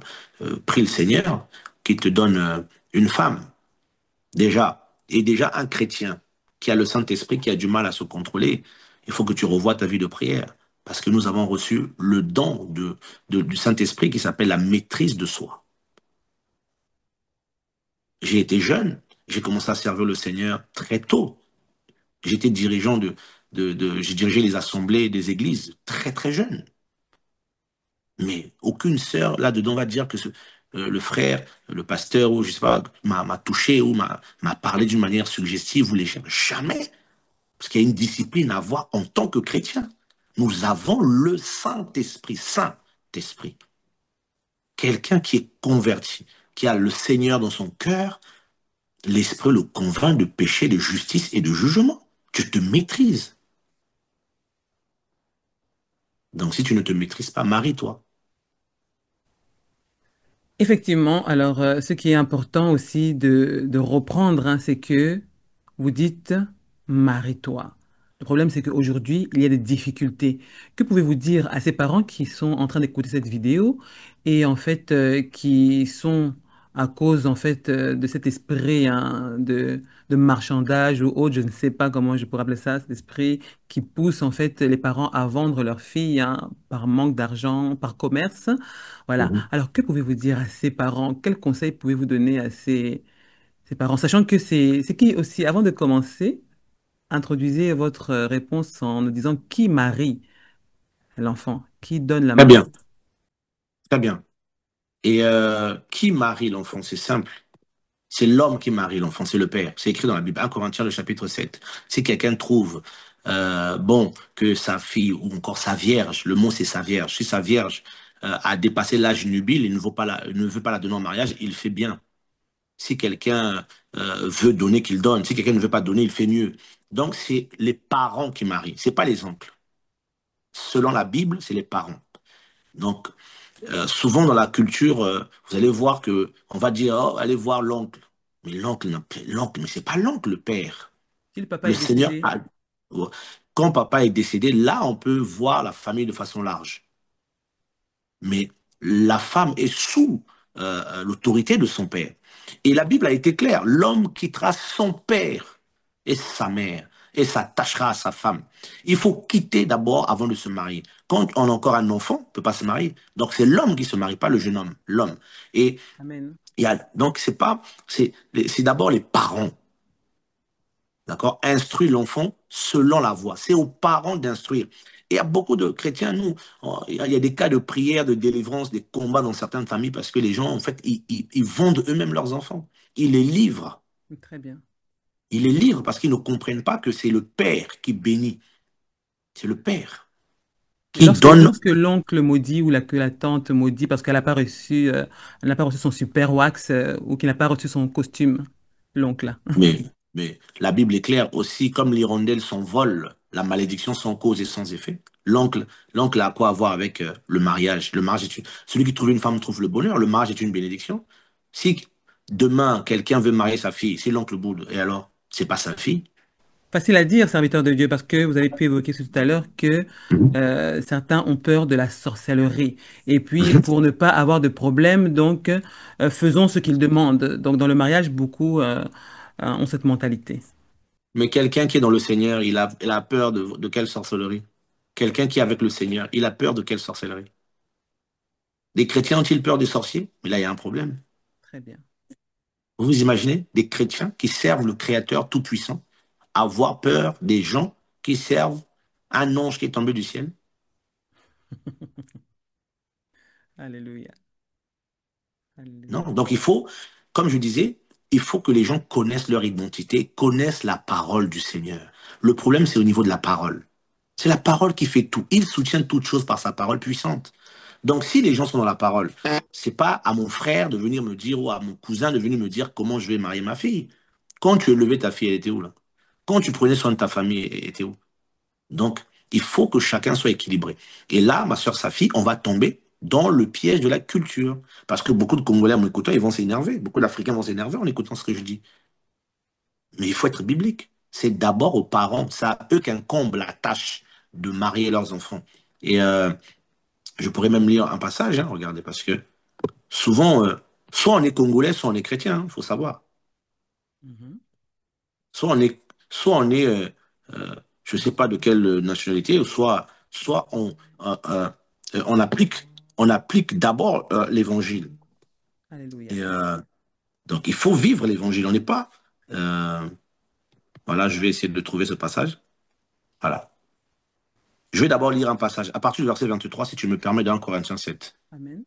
prie le Seigneur qui te donne une femme. Déjà, et déjà un chrétien qui a le Saint-Esprit, qui a du mal à se contrôler, il faut que tu revoies ta vie de prière. Parce que nous avons reçu le don du Saint-Esprit qui s'appelle la maîtrise de soi. J'ai été jeune, j'ai commencé à servir le Seigneur très tôt. J'étais dirigeant j'ai dirigé les assemblées des églises très très jeune. Mais aucune sœur là-dedans va dire que le frère, le pasteur ou je sais pas, m'a touché ou m'a parlé d'une manière suggestive ou légère. Jamais. Parce qu'il y a une discipline à avoir en tant que chrétien. Nous avons le Saint-Esprit, Saint-Esprit. Quelqu'un qui est converti, qui a le Seigneur dans son cœur, l'Esprit le convainc de péché, de justice et de jugement. Tu te maîtrises. Donc si tu ne te maîtrises pas, marie-toi. Effectivement, alors ce qui est important aussi de reprendre, hein, c'est que vous dites marie-toi. Le problème, c'est qu'aujourd'hui, il y a des difficultés. Que pouvez-vous dire à ces parents qui sont en train d'écouter cette vidéo et en fait qui sont à cause en fait de cet esprit hein, de marchandage ou autre, je ne sais pas comment je pourrais appeler ça, cet esprit qui pousse en fait les parents à vendre leurs filles hein, par manque d'argent, par commerce. Voilà. Mhm. Alors, que pouvez-vous dire à ces parents? Quels conseils pouvez-vous donner à ces parents? Sachant que c'est qui aussi, avant de commencer, introduisez votre réponse en nous disant qui marie l'enfant, qui donne la Très main. bien, très bien. Et qui marie l'enfant? C'est simple. C'est l'homme qui marie l'enfant, c'est le père. C'est écrit dans la Bible, 1 Corinthiens, le chapitre 7. Si quelqu'un trouve, bon, que sa fille ou encore sa vierge, le mot c'est sa vierge, si sa vierge a dépassé l'âge nubile, il ne veut pas la donner en mariage, il fait bien. Si quelqu'un veut donner, qu'il donne. Si quelqu'un ne veut pas donner, il fait mieux. Donc c'est les parents qui marient, c'est pas les oncles. Selon la Bible, c'est les parents. Donc souvent dans la culture, vous allez voir que on va dire, oh, allez voir l'oncle. Mais l'oncle, mais c'est pas l'oncle, le père. Si le papa Le est Seigneur décédé, a. Quand papa est décédé, là, on peut voir la famille de façon large. Mais la femme est sous l'autorité de son père. Et la Bible a été claire, l'homme quittera son père et sa mère et s'attachera à sa femme. Il faut quitter d'abord avant de se marier. Quand on a encore un enfant, on ne peut pas se marier. Donc c'est l'homme qui se marie, pas le jeune homme, l'homme. Et Amen. donc c'est d'abord les parents. D'accord? Instruire l'enfant selon la voie. C'est aux parents d'instruire. Et il y a beaucoup de chrétiens, nous, il y a des cas de prière, de délivrance, des combats dans certaines familles parce que les gens, en fait, ils vendent eux-mêmes leurs enfants. Ils les livrent. Très bien. Ils les livrent parce qu'ils ne comprennent pas que c'est le Père qui bénit. C'est le Père Mais qui donne. lorsque l'oncle maudit ou que la tante maudit parce qu'elle n'a pas reçu, elle n'a pas reçu son super wax ou qu'il n'a pas reçu son costume, l'oncle. Là. Mais la Bible est claire aussi, comme l'hirondelle s'envole, la malédiction sans cause et sans effet. L'oncle a quoi à voir avec le mariage? Le mariage celui qui trouve une femme trouve le bonheur. Le mariage est une bénédiction. Si demain quelqu'un veut marier sa fille, c'est l'oncle boude. Et alors, c'est pas sa fille. Facile à dire, serviteur de Dieu, parce que vous avez pu évoquer tout à l'heure que Mhm. certains ont peur de la sorcellerie. Et puis, Mhm. pour ne pas avoir de problème, donc, faisons ce qu'ils demandent. Donc, dans le mariage, beaucoup ont cette mentalité. Mais quelqu'un qui est dans le Seigneur, il a peur de quelle sorcellerie? Quelqu'un qui est avec le Seigneur, il a peur de quelle sorcellerie? Des chrétiens ont-ils peur des sorciers? Mais là, il y a un problème. Très bien. Vous vous imaginez des chrétiens qui servent le Créateur Tout-Puissant avoir peur des gens qui servent un ange qui est tombé du ciel? Alléluia. Non. Alléluia. Donc il faut, comme je disais, il faut que les gens connaissent leur identité, connaissent la parole du Seigneur. Le problème, c'est au niveau de la parole. C'est la parole qui fait tout. Il soutient toutes choses par sa parole puissante. Donc, si les gens sont dans la parole, c'est pas à mon frère de venir me dire ou à mon cousin de venir me dire comment je vais marier ma fille. Quand tu élevais ta fille, elle était où là? Quand tu prenais soin de ta famille, elle était où? Donc, il faut que chacun soit équilibré. Et là, ma soeur Safi, on va tomber dans le piège de la culture. Parce que beaucoup de Congolais, en m'écoutant, ils vont s'énerver. Beaucoup d'Africains vont s'énerver en écoutant ce que je dis. Mais il faut être biblique. C'est d'abord aux parents, c'est à eux qu'incombe la tâche de marier leurs enfants. Et je pourrais même lire un passage, hein, regardez, parce que souvent, soit on est congolais, soit on est chrétien, il faut savoir. Mhm. Soit on est, soit on est euh, je ne sais pas de quelle nationalité, ou soit on applique d'abord l'évangile. Alléluia. Et donc, il faut vivre l'évangile. On n'est pas. euh, voilà, je vais essayer de trouver ce passage. Voilà. Je vais d'abord lire un passage à partir du verset 23, si tu me permets, dans Corinthiens 7. Amen.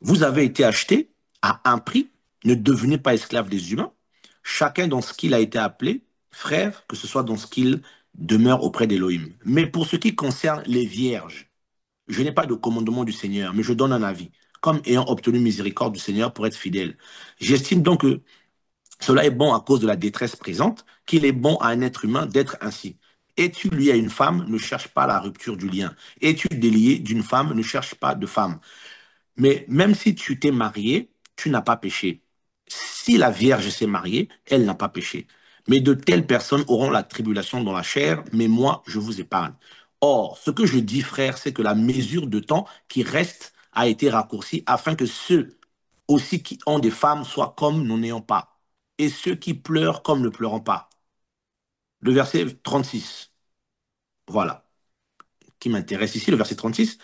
Vous avez été achetés à un prix, ne devenez pas esclaves des humains, chacun dans ce qu'il a été appelé, frère, que ce soit dans ce qu'il demeure auprès d'Élohim. Mais pour ce qui concerne les vierges, je n'ai pas de commandement du Seigneur, mais je donne un avis, comme ayant obtenu miséricorde du Seigneur pour être fidèle. J'estime donc que cela est bon à cause de la détresse présente, qu'il est bon à un être humain d'être ainsi. Es-tu lié à une femme, ne cherche pas la rupture du lien. Es-tu délié d'une femme, ne cherche pas de femme. Mais même si tu t'es marié, tu n'as pas péché. Si la Vierge s'est mariée, elle n'a pas péché. Mais de telles personnes auront la tribulation dans la chair, mais moi, je vous épargne. Or, ce que je dis, frère, c'est que la mesure de temps qui reste a été raccourcie afin que ceux aussi qui ont des femmes soient comme nous n'ayons pas, et ceux qui pleurent comme ne pleurons pas. Le verset 36, voilà, qui m'intéresse ici, le verset 36.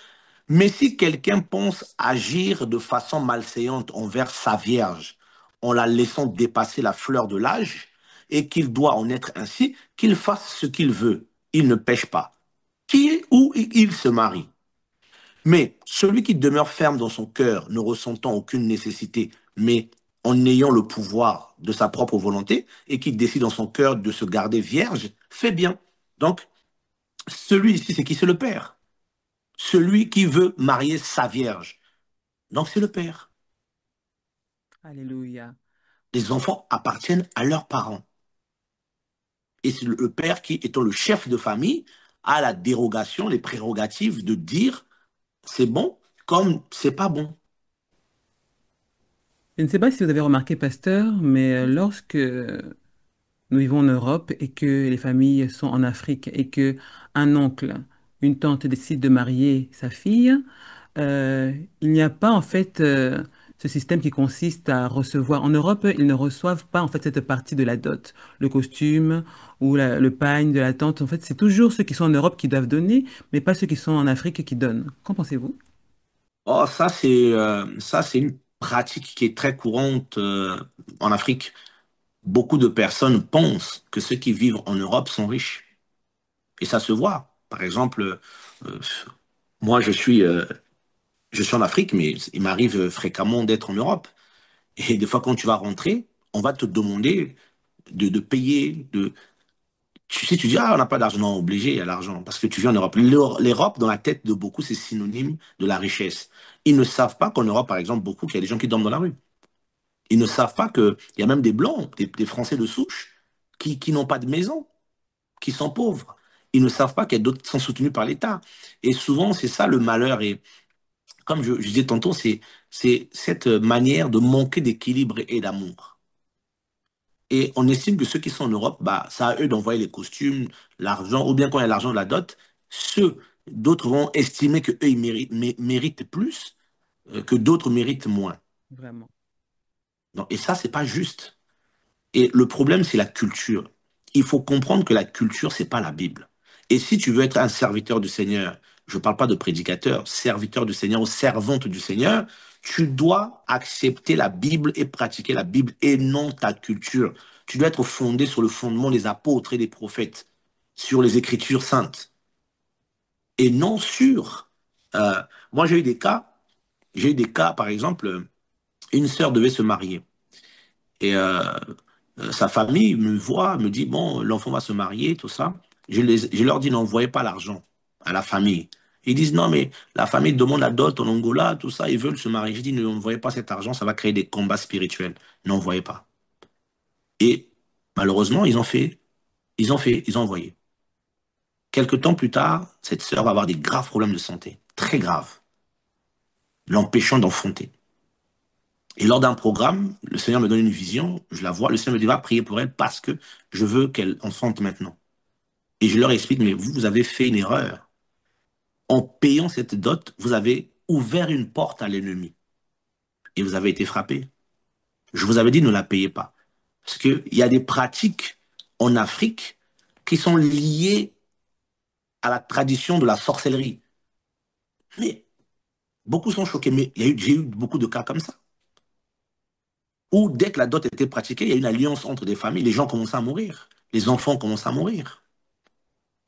Mais si quelqu'un pense agir de façon malséante envers sa vierge, en la laissant dépasser la fleur de l'âge, et qu'il doit en être ainsi, qu'il fasse ce qu'il veut, il ne pêche pas. Qui ou il se marie. Mais celui qui demeure ferme dans son cœur, ne ressentant aucune nécessité, mais en ayant le pouvoir de sa propre volonté, et qui décide dans son cœur de se garder vierge, fait bien. Donc, celui ici, c'est qui? C'est le père. Celui qui veut marier sa vierge. Donc, c'est le père. Alléluia. Les enfants appartiennent à leurs parents. Et c'est le père qui, étant le chef de famille, a la dérogation, les prérogatives de dire c'est bon comme c'est pas bon. Je ne sais pas si vous avez remarqué, pasteur, mais lorsque nous vivons en Europe et que les familles sont en Afrique et que un oncle, une tante décide de marier sa fille, euh, il n'y a pas en fait ce système qui consiste à recevoir. En Europe, ils ne reçoivent pas en fait cette partie de la dot, le costume ou le pagne de la tante. En fait, c'est toujours ceux qui sont en Europe qui doivent donner, mais pas ceux qui sont en Afrique qui donnent. Qu'en pensez-vous? Oh, ça, c'est une pratique qui est très courante en Afrique. Beaucoup de personnes pensent que ceux qui vivent en Europe sont riches. Et ça se voit. Par exemple, euh, moi, je suis en Afrique, mais il m'arrive fréquemment d'être en Europe. Et des fois, quand tu vas rentrer, on va te demander de payer. Si tu dis, ah, on n'a pas d'argent, non, obligé, il y a l'argent, parce que tu viens en Europe. L'Europe, dans la tête de beaucoup, c'est synonyme de la richesse. Ils ne savent pas qu'en Europe, par exemple, beaucoup, qu'il y a des gens qui dorment dans la rue. Ils ne savent pas qu'il y a même des Blancs, des Français de souche, qui n'ont pas de maison, qui sont pauvres. Ils ne savent pas qu'il y a d'autres qui sont soutenus par l'État. Et souvent, c'est ça le malheur. Et comme je disais tantôt, c'est cette manière de manquer d'équilibre et d'amour. Et on estime que ceux qui sont en Europe, bah, c'est à eux d'envoyer les costumes, l'argent, ou bien quand il y a l'argent de la dot, ceux, d'autres vont estimer qu'eux, ils méritent plus, que d'autres méritent moins. Vraiment. Donc, et ça, c'est pas juste. Et le problème, c'est la culture. Il faut comprendre que la culture, c'est pas la Bible. Et si tu veux être un serviteur du Seigneur, je ne parle pas de prédicateur, serviteur du Seigneur ou servante du Seigneur, tu dois accepter la Bible et pratiquer la Bible et non ta culture. Tu dois être fondé sur le fondement des apôtres et des prophètes, sur les Écritures saintes, et non sur... moi, j'ai eu des cas, par exemple, une sœur devait se marier. Et sa famille me voit, me dit, bon, l'enfant va se marier, tout ça. Je leur dis, n'envoyez pas l'argent à la famille. Ils disent, non, mais la famille demande la dot en Angola, tout ça, ils veulent se marier. Je dis, n'envoyez pas cet argent, ça va créer des combats spirituels. N'envoyez pas. Et malheureusement, ils ont envoyé. Quelques temps plus tard, cette sœur va avoir des graves problèmes de santé, très graves, l'empêchant d'enfanter. Et lors d'un programme, le Seigneur me donne une vision, je la vois, le Seigneur me dit, va prier pour elle parce que je veux qu'elle enfante maintenant. Et je leur explique, mais vous avez fait une erreur. En payant cette dot, vous avez ouvert une porte à l'ennemi et vous avez été frappé. Je vous avais dit, ne la payez pas. Parce qu'il y a des pratiques en Afrique qui sont liées à la tradition de la sorcellerie. Mais beaucoup sont choqués, mais j'ai eu beaucoup de cas comme ça. Où dès que la dot était pratiquée, il y a une alliance entre des familles, les gens commencent à mourir. Les enfants commencent à mourir.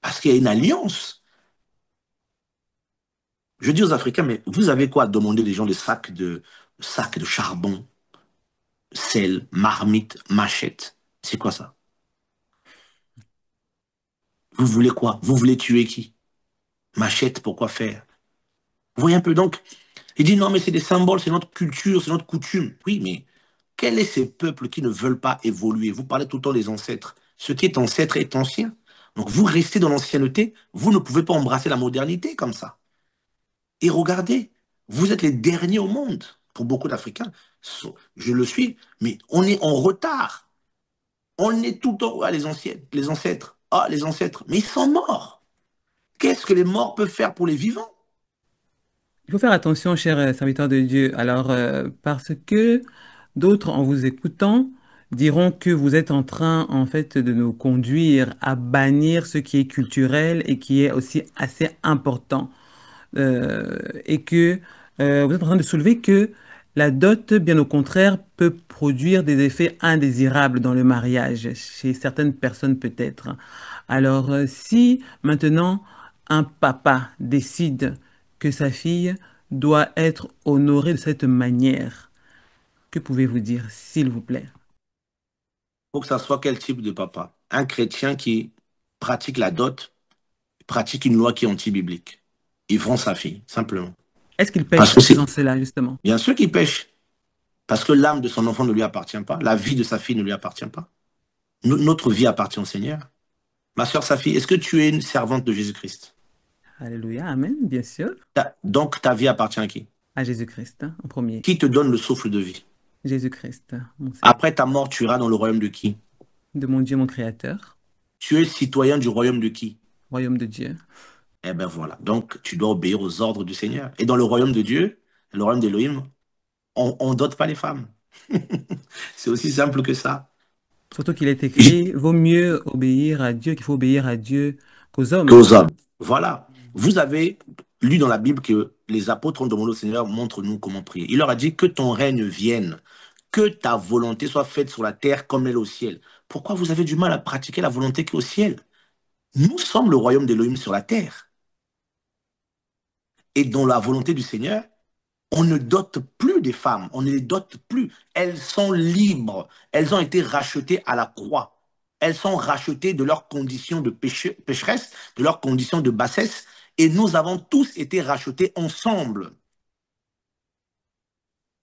Parce qu'il y a une alliance. Je dis aux Africains, mais vous avez quoi à demander des gens des sacs de charbon, sel, marmite, machette? C'est quoi ça? Vous voulez quoi? Vous voulez tuer qui? Machette, pourquoi faire? Vous voyez un peu donc, il dit non, mais c'est des symboles, c'est notre culture, c'est notre coutume. Oui, mais quels sont ces peuples qui ne veulent pas évoluer? Vous parlez tout le temps des ancêtres. Ce qui est ancêtre est ancien. Donc vous restez dans l'ancienneté, vous ne pouvez pas embrasser la modernité comme ça. Et regardez, vous êtes les derniers au monde. Pour beaucoup d'Africains, je le suis, mais on est en retard. On est tout le temps, ah, les anciens, les ancêtres, ah, les ancêtres, mais ils sont morts. Qu'est-ce que les morts peuvent faire pour les vivants? Il faut faire attention, cher serviteur de Dieu. Alors, parce que d'autres, en vous écoutant, diront que vous êtes en train, en fait, de nous conduire à bannir ce qui est culturel et qui est aussi assez important. Et que vous êtes en train de soulever que la dot, bien au contraire, peut produire des effets indésirables dans le mariage, chez certaines personnes peut-être. Alors, si maintenant un papa décide que sa fille doit être honorée de cette manière, que pouvez-vous dire, s'il vous plaît? Faut que ça soit quel type de papa? Un chrétien qui pratique la dot, pratique une loi qui est anti-biblique. Il vend sa fille, simplement. Est-ce qu'il pêche Parce que en c'est faisant cela, justement? bien sûr qu'il pêche. Parce que l'âme de son enfant ne lui appartient pas. La vie de sa fille ne lui appartient pas. Notre vie appartient au Seigneur. Ma soeur, sa fille, est-ce que tu es une servante de Jésus-Christ? Alléluia, Amen, bien sûr. Donc ta vie appartient à qui? À Jésus-Christ, hein, en premier. Qui te donne le souffle de vie? Jésus-Christ, mon Seigneur. Après ta mort, tu iras dans le royaume de qui? De mon Dieu, mon Créateur, Tu es citoyen du royaume de qui? royaume de Dieu. Eh bien voilà. Donc tu dois obéir aux ordres du Seigneur. Et dans le royaume de Dieu, le royaume d'Élohim, on ne dote pas les femmes. C'est aussi simple que ça. Surtout qu'il est écrit, vaut mieux obéir à Dieu qu'il faut obéir à Dieu qu'aux hommes. Qu'aux hommes. Voilà. Vous avez lu dans la Bible que les apôtres ont demandé au Seigneur, montre-nous comment prier. Il leur a dit que ton règne vienne, que ta volonté soit faite sur la terre comme elle est au ciel. Pourquoi vous avez du mal à pratiquer la volonté qui est au ciel? Nous sommes le royaume d'Élohim sur la terre. Et dans la volonté du Seigneur, on ne dote plus des femmes, on ne les dote plus. Elles sont libres, elles ont été rachetées à la croix. Elles sont rachetées de leurs conditions de pécheresse, de leurs conditions de bassesse, et nous avons tous été rachetés ensemble.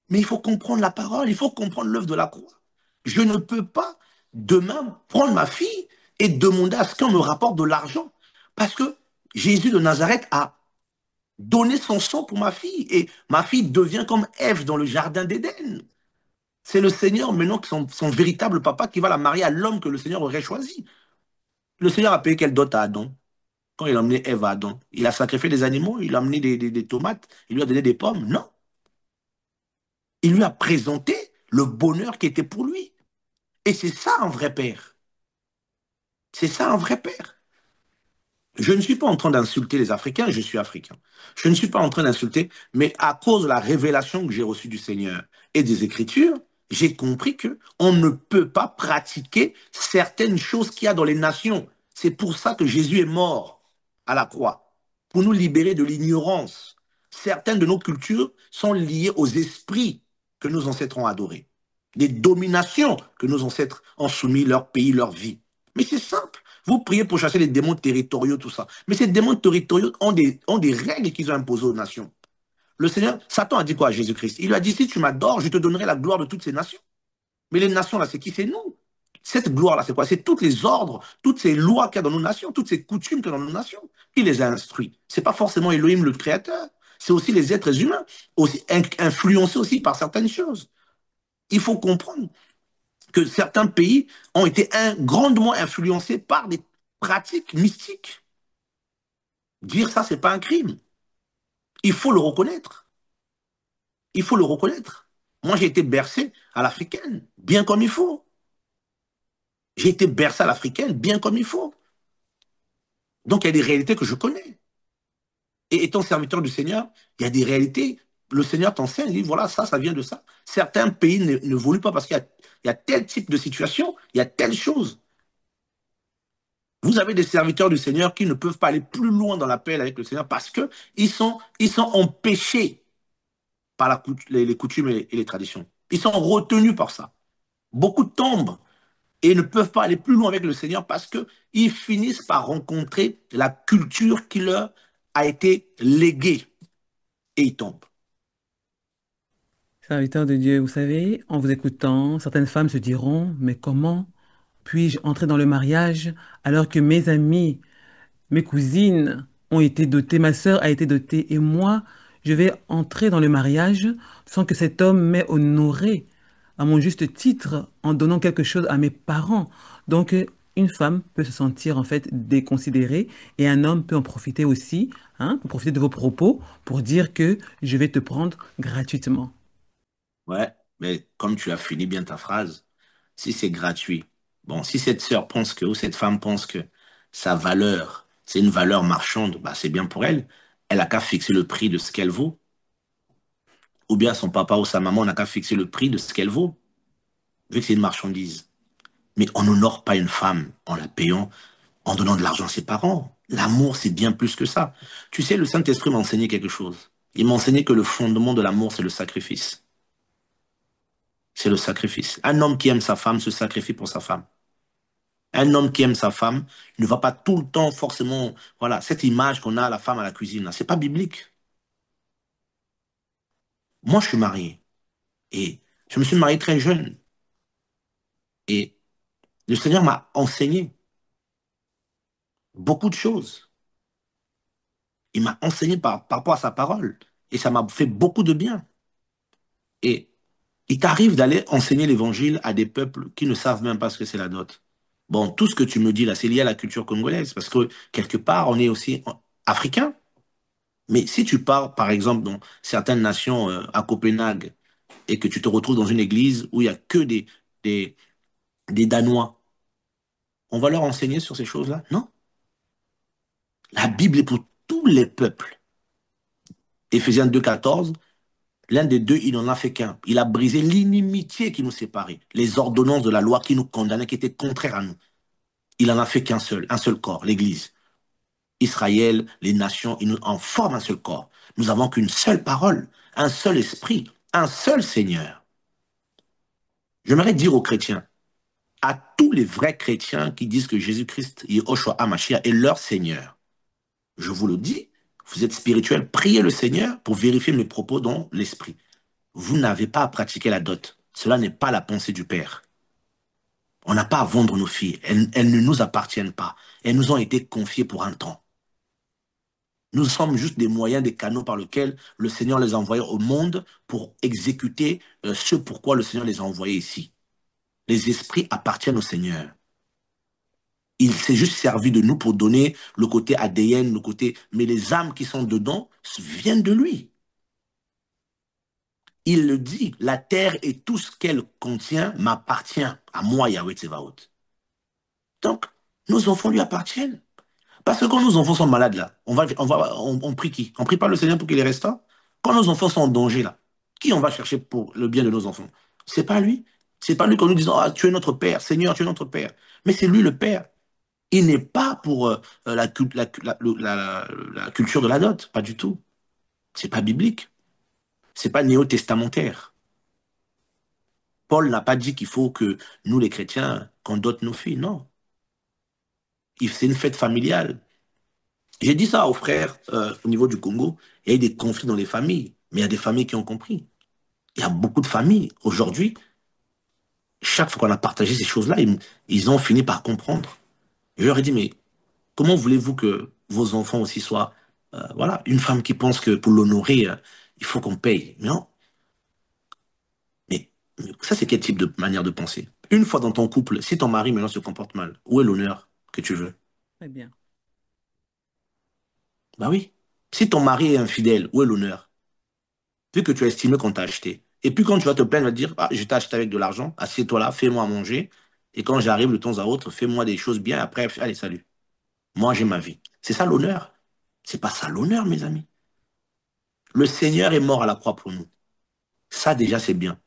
Mais il faut comprendre la parole, il faut comprendre l'œuvre de la croix. Je ne peux pas demain prendre ma fille et demander à ce qu'on me rapporte de l'argent, parce que Jésus de Nazareth a donné son sang pour ma fille, et ma fille devient comme Ève dans le jardin d'Éden. C'est le Seigneur maintenant, son véritable papa, qui va la marier à l'homme que le Seigneur aurait choisi. Le Seigneur a payé quelle dot à Adam quand il a emmené Ève à Adam? Il a sacrifié des animaux, il a amené des tomates, il lui a donné des pommes? Non. Il lui a présenté le bonheur qui était pour lui. Et c'est ça un vrai père. C'est ça un vrai père. Je ne suis pas en train d'insulter les Africains, je suis africain. Je ne suis pas en train d'insulter, mais à cause de la révélation que j'ai reçue du Seigneur et des Écritures, j'ai compris que on ne peut pas pratiquer certaines choses qu'il y a dans les nations. C'est pour ça que Jésus est mort à la croix, pour nous libérer de l'ignorance. Certaines de nos cultures sont liées aux esprits que nos ancêtres ont adorés, des dominations que nos ancêtres ont soumis leur pays, leur vie. Mais c'est simple. Vous priez pour chasser les démons territoriaux, tout ça. Mais ces démons territoriaux ont des règles qu'ils ont imposées aux nations. Le Seigneur, Satan a dit quoi à Jésus-Christ? Il lui a dit, si tu m'adores, je te donnerai la gloire de toutes ces nations. Mais les nations, là, c'est qui? C'est nous. Cette gloire-là, c'est quoi? C'est tous les ordres, toutes ces lois qu'il y a dans nos nations, toutes ces coutumes qu'il y a dans nos nations. Qui les a instruits? C'est pas forcément Elohim, le Créateur. C'est aussi les êtres humains, aussi influencés aussi par certaines choses. Il faut comprendre que certains pays ont été grandement influencés par des pratiques mystiques. Dire ça, c'est pas un crime. Il faut le reconnaître. Il faut le reconnaître. Moi, j'ai été bercé à l'africaine, bien comme il faut. J'ai été bercé à l'africaine, bien comme il faut. Donc, il y a des réalités que je connais. Et étant serviteur du Seigneur, il y a des réalités. Le Seigneur t'enseigne, il dit, voilà, ça vient de ça. Certains pays ne vouluent pas parce il y a tel type de situation, il y a telle chose. Vous avez des serviteurs du Seigneur qui ne peuvent pas aller plus loin dans l'appel avec le Seigneur parce ils sont empêchés par les coutumes et les traditions. Ils sont retenus par ça. Beaucoup tombent et ne peuvent pas aller plus loin avec le Seigneur parce qu'ils finissent par rencontrer la culture qui leur a été léguée et ils tombent. Serviteur de Dieu, vous savez, en vous écoutant, certaines femmes se diront, mais comment puis-je entrer dans le mariage alors que mes amis, mes cousines ont été dotées, ma sœur a été dotée, et moi, je vais entrer dans le mariage sans que cet homme m'ait honoré à mon juste titre en donnant quelque chose à mes parents. Donc, une femme peut se sentir en fait déconsidérée et un homme peut en profiter aussi, hein, pour profiter de vos propos pour dire que je vais te prendre gratuitement. Ouais, mais comme tu as fini bien ta phrase, si c'est gratuit, bon, si cette sœur pense que, ou cette femme pense que sa valeur, c'est une valeur marchande, bah, c'est bien pour elle. Elle a qu'à fixer le prix de ce qu'elle vaut. Ou bien son papa ou sa maman n'a qu'à fixer le prix de ce qu'elle vaut, vu que c'est une marchandise. Mais on n'honore pas une femme en la payant, en donnant de l'argent à ses parents. L'amour, c'est bien plus que ça. Tu sais, le Saint-Esprit m'a enseigné quelque chose. Il m'a enseigné que le fondement de l'amour, c'est le sacrifice. C'est le sacrifice. Un homme qui aime sa femme se sacrifie pour sa femme. Un homme qui aime sa femme ne va pas tout le temps forcément, voilà, cette image qu'on a la femme à la cuisine, là, c'est pas biblique. Moi, je suis marié et je me suis marié très jeune et le Seigneur m'a enseigné beaucoup de choses. Il m'a enseigné par rapport à sa parole et ça m'a fait beaucoup de bien. Et il t'arrive d'aller enseigner l'évangile à des peuples qui ne savent même pas ce que c'est la dot. Bon, tout ce que tu me dis là, c'est lié à la culture congolaise parce que quelque part, on est aussi africain. Mais si tu pars, par exemple, dans certaines nations à Copenhague et que tu te retrouves dans une église où il n'y a que des, des Danois, on va leur enseigner sur ces choses-là? Non. La Bible est pour tous les peuples. Éphésiens 2,14, l'un des deux, il n'en a fait qu'un. Il a brisé l'inimitié qui nous séparait, les ordonnances de la loi qui nous condamnaient, qui étaient contraires à nous. Il n'en a fait qu'un seul, un seul corps, l'Église. Israël, les nations, ils nous en forment un seul corps. Nous avons qu'une seule parole, un seul esprit, un seul Seigneur. J'aimerais dire aux chrétiens, à tous les vrais chrétiens qui disent que Jésus-Christ, Yehoshua HaMashiach, est leur Seigneur, je vous le dis, vous êtes spirituel, priez le Seigneur pour vérifier mes propos dans l'esprit. Vous n'avez pas à pratiquer la dot. Cela n'est pas la pensée du Père. On n'a pas à vendre nos filles. Elles ne nous appartiennent pas. Elles nous ont été confiées pour un temps. Nous sommes juste des moyens, des canaux par lesquels le Seigneur les a envoyés au monde pour exécuter ce pourquoi le Seigneur les a envoyés ici. Les esprits appartiennent au Seigneur. Il s'est juste servi de nous pour donner le côté ADN, le côté... Mais les âmes qui sont dedans viennent de lui. Il le dit, la terre et tout ce qu'elle contient m'appartient à moi, Yahweh Tsevaot. Donc, nos enfants lui appartiennent. Parce que quand nos enfants sont malades, là, on prie qui? On prie pas le Seigneur pour qu'il les restaure? Quand nos enfants sont en danger, là, qui on va chercher pour le bien de nos enfants? C'est pas lui. C'est pas lui qu'on nous disant, ah, tu es notre Père, Seigneur, tu es notre Père. Mais c'est lui le Père. Il n'est pas pour la culture de la dot, pas du tout. C'est pas biblique. C'est pas néo-testamentaire. Paul n'a pas dit qu'il faut que nous, les chrétiens, qu'on dote nos filles. Non. C'est une fête familiale. J'ai dit ça aux frères au niveau du Congo. Il y a eu des conflits dans les familles, mais il y a des familles qui ont compris. Il y a beaucoup de familles. Aujourd'hui, chaque fois qu'on a partagé ces choses-là, ils ont fini par comprendre. Je leur ai dit, mais comment voulez-vous que vos enfants aussi soient... voilà, une femme qui pense que pour l'honorer, il faut qu'on paye. Non. Mais ça, c'est quel type de manière de penser? Une fois dans ton couple, si ton mari maintenant se comporte mal, où est l'honneur que tu veux? Très bien. Bah oui. Si ton mari est infidèle, où est l'honneur? Vu que tu as estimé qu'on t'a acheté. Et puis quand tu vas te plaindre, tu vas te dire, ah, je t'ai acheté avec de l'argent, assieds-toi là, fais-moi à manger. Et quand j'arrive de temps à autre, fais-moi des choses bien. Après, allez, salut. Moi, j'ai ma vie. C'est ça l'honneur. C'est pas ça l'honneur, mes amis. Le Seigneur est mort à la croix pour nous. Ça, déjà, c'est bien.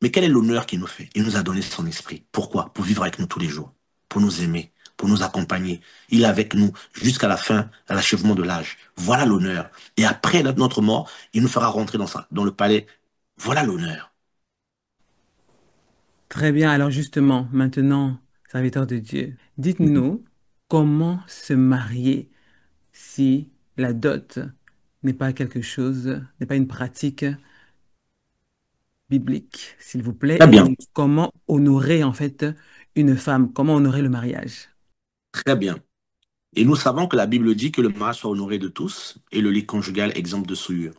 Mais quel est l'honneur qu'il nous fait? Il nous a donné son esprit. Pourquoi? Pour vivre avec nous tous les jours, pour nous aimer, pour nous accompagner. Il est avec nous jusqu'à la fin, à l'achèvement de l'âge. Voilà l'honneur. Et après notre mort, il nous fera rentrer dans le palais. Voilà l'honneur. Très bien. Alors justement, maintenant, serviteur de Dieu, Mhm. dites-nous comment se marier si la dot n'est pas quelque chose, n'est pas une pratique biblique, s'il vous plaît, Très bien, et comment honorer en fait une femme, comment honorer le mariage. très bien. Et nous savons que la Bible dit que le mariage soit honoré de tous et le lit conjugal exempt de souillure.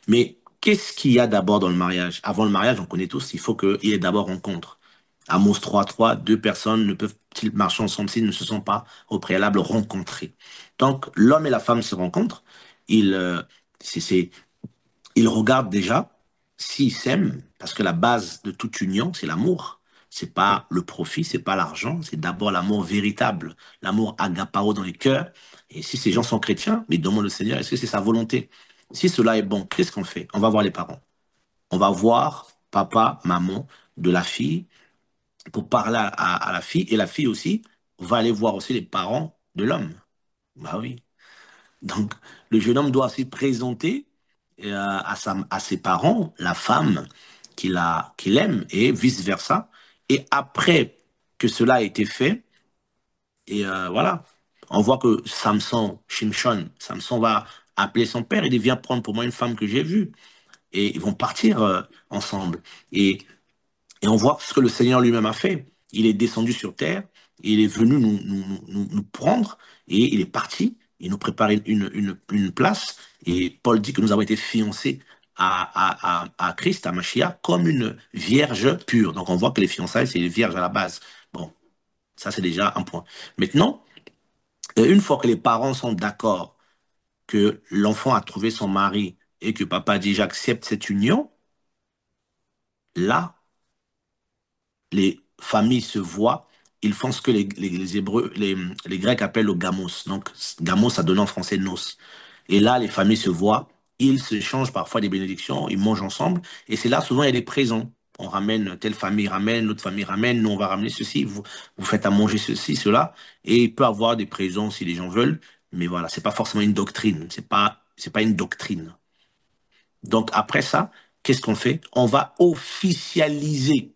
Mais qu'est-ce qu'il y a d'abord dans le mariage? Avant le mariage, on connaît tous, il faut qu'il y ait d'abord rencontre. Amos 3:3, deux personnes ne peuvent-ils marcher ensemble s'ils ne se sont pas au préalable rencontrés. Donc, l'homme et la femme se rencontrent, ils, c'est, c'est- ils regardent déjà s'ils s'aiment, parce que la base de toute union, c'est l'amour. C'est pas le profit, c'est pas l'argent, c'est d'abord l'amour véritable, l'amour agapao dans les cœurs. Et si ces gens sont chrétiens, ils demandent au Seigneur, est-ce que c'est sa volonté? Si cela est bon, qu'est-ce qu'on fait? On va voir les parents. On va voir papa, maman de la fille pour parler à la fille, et la fille aussi va aller voir aussi les parents de l'homme. Bah oui. Donc, le jeune homme doit aussi présenter à ses parents la femme qu'il aime et vice-versa. Et après que cela a été fait, et voilà, on voit que Samson va appeler son père et il vient prendre pour moi une femme que j'ai vue. Et ils vont partir ensemble. Et Et on voit ce que le Seigneur lui-même a fait. Il est descendu sur terre, il est venu nous prendre et il est parti. Il nous prépare une place. Et Paul dit que nous avons été fiancés à Christ, à Mashiach, comme une vierge pure. Donc on voit que les fiançailles, c'est les vierges à la base. Bon, ça c'est déjà un point. Maintenant, une fois que les parents sont d'accord que l'enfant a trouvé son mari et que papa dit j'accepte cette union, là, les familles se voient, ils font ce que les Hébreux, les Grecs appellent le gamos. Donc, gamos, ça donne en français noces. Et là, les familles se voient, ils se changent parfois des bénédictions, ils mangent ensemble. Et c'est là, souvent, il y a des présents. On ramène, telle famille ramène, l'autre famille ramène, nous, on va ramener ceci, vous faites à manger ceci, cela. Et il peut avoir des présents si les gens veulent. Mais voilà, c'est pas forcément une doctrine. C'est pas une doctrine. Donc, après ça, qu'est-ce qu'on fait? On va officialiser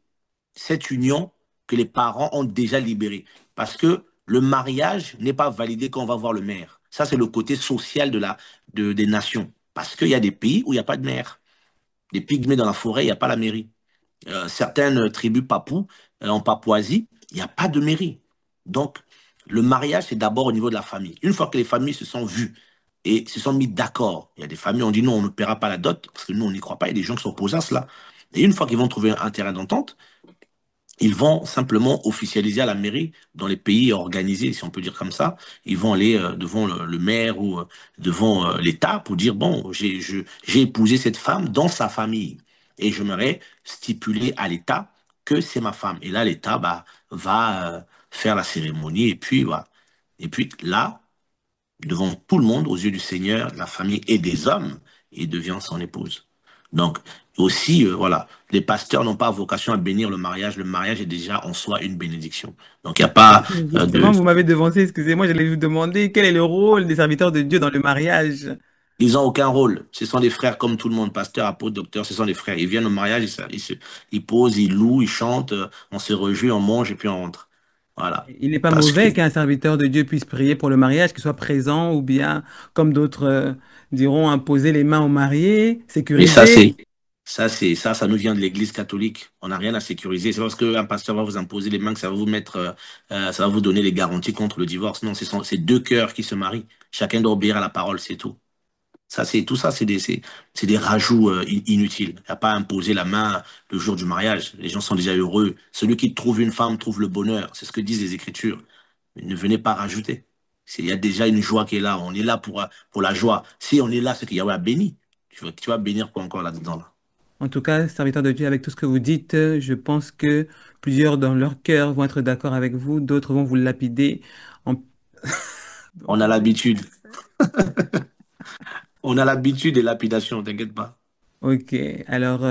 cette union que les parents ont déjà libérée. Parce que le mariage n'est pas validé quand on va voir le maire. Ça, c'est le côté social des nations. Parce qu'il y a des pays où il n'y a pas de maire. Des pygmées dans la forêt, il n'y a pas la mairie. Certaines tribus papous, en Papouasie, il n'y a pas de mairie. Donc, le mariage, c'est d'abord au niveau de la famille. Une fois que les familles se sont vues et se sont mis d'accord. Il y a des familles qui ont dit non, on ne paiera pas la dot, parce que nous, on n'y croit pas. Il y a des gens qui sont opposés à cela. Et une fois qu'ils vont trouver un terrain d'entente, ils vont simplement officialiser à la mairie dans les pays organisés, si on peut dire comme ça. Ils vont aller devant le maire ou devant l'État pour dire, bon, j'ai épousé cette femme dans sa famille et j'aimerais stipuler à l'État que c'est ma femme. Et là, l'État bah, va faire la cérémonie et puis, voilà. Et puis là, devant tout le monde, aux yeux du Seigneur, la famille et des hommes, et devient son épouse. Donc, aussi, voilà, les pasteurs n'ont pas vocation à bénir le mariage. Le mariage est déjà en soi une bénédiction. Donc, il n'y a pas de... Justement, vous m'avez devancé, excusez-moi, j'allais vous demander quel est le rôle des serviteurs de Dieu dans le mariage. Ils n'ont aucun rôle. Ce sont des frères comme tout le monde, pasteur, apôtre, docteur, ce sont des frères. Ils viennent au mariage, ils posent, ils louent, ils chantent, on se réjouit, on mange et puis on rentre. Voilà. Il n'est pas Parce que mauvais qu'un serviteur de Dieu puisse prier pour le mariage, qu'il soit présent ou bien, comme d'autres diront, imposer les mains aux mariés, mais sécuriser. ça nous vient de l'Église catholique. On n'a rien à sécuriser. C'est pas parce qu'un pasteur va vous imposer les mains que ça va vous mettre, ça va vous donner les garanties contre le divorce. Non, c'est deux cœurs qui se marient. Chacun doit obéir à la parole, c'est tout. Tout ça, c'est des rajouts inutiles. Il n'y a pas à imposer la main le jour du mariage. Les gens sont déjà heureux. Celui qui trouve une femme trouve le bonheur. C'est ce que disent les Écritures. Ne venez pas rajouter. Il y a déjà une joie qui est là. On est là pour la joie. Si on est là, c'est qu'il y a béni. Tu vas bénir quoi encore là-dedans là. En tout cas, serviteur de Dieu, avec tout ce que vous dites, je pense que plusieurs dans leur cœur vont être d'accord avec vous, d'autres vont vous lapider. en- On a l'habitude. On a l'habitude des lapidations, t'inquiète pas. Ok, alors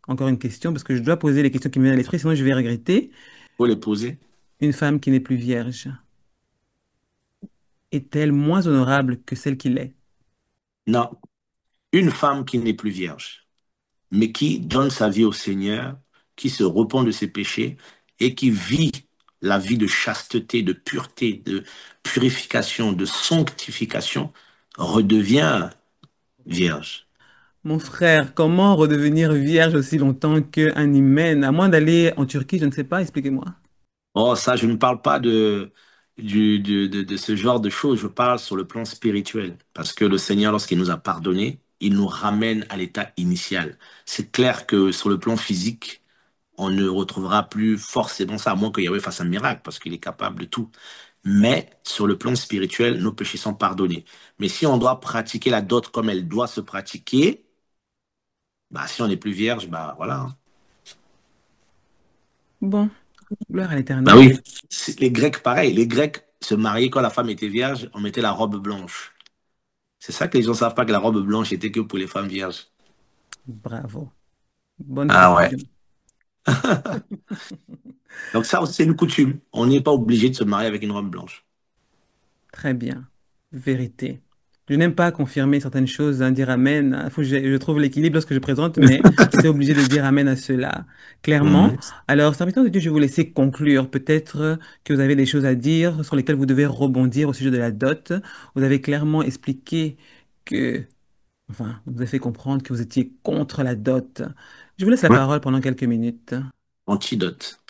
encore une question, parce que je dois poser les questions qui me viennent à l'esprit, sinon je vais regretter. Faut les poser. Une femme qui n'est plus vierge est-elle moins honorable que celle qui l'est? Non. Une femme qui n'est plus vierge, mais qui donne sa vie au Seigneur, qui se repent de ses péchés et qui vit la vie de chasteté, de pureté, de purification, de sanctification, redevient vierge. Mon frère, comment redevenir vierge aussi longtemps qu'un hymen? À moins d'aller en Turquie, je ne sais pas, expliquez-moi. Oh, ça, je ne parle pas de ce genre de choses, je parle sur le plan spirituel. Parce que le Seigneur, lorsqu'il nous a pardonné, il nous ramène à l'état initial. C'est clair que sur le plan physique, on ne retrouvera plus forcément ça, à moins que Yahweh fasse un miracle, parce qu'il est capable de tout. Mais sur le plan spirituel, nos péchés sont pardonnés. Mais si on doit pratiquer la dot comme elle doit se pratiquer, bah, si on n'est plus vierge, bah voilà, hein. Bon, gloire à Bah l'Éternel. oui, les Grecs, pareil. Les Grecs se mariaient quand la femme était vierge, on mettait la robe blanche. C'est ça que les gens ne savent pas que la robe blanche était que pour les femmes vierges. Bravo. Bonne Ah ouais. précision. Donc ça aussi, c'est une coutume. On n'est pas obligé de se marier avec une robe blanche. Très bien. Vérité. Je n'aime pas confirmer certaines choses, hein, dire amen. Il faut que je trouve l'équilibre lorsque je présente, mais j'étais obligé de dire amen à cela. Clairement. Mhm. Alors, serviteur de Dieu, je vais vous laisser conclure. Peut-être que vous avez des choses à dire sur lesquelles vous devez rebondir au sujet de la dot. Vous avez clairement expliqué que, enfin, vous avez fait comprendre que vous étiez contre la dot. Je vous laisse la Ouais. parole pendant quelques minutes. Antidote.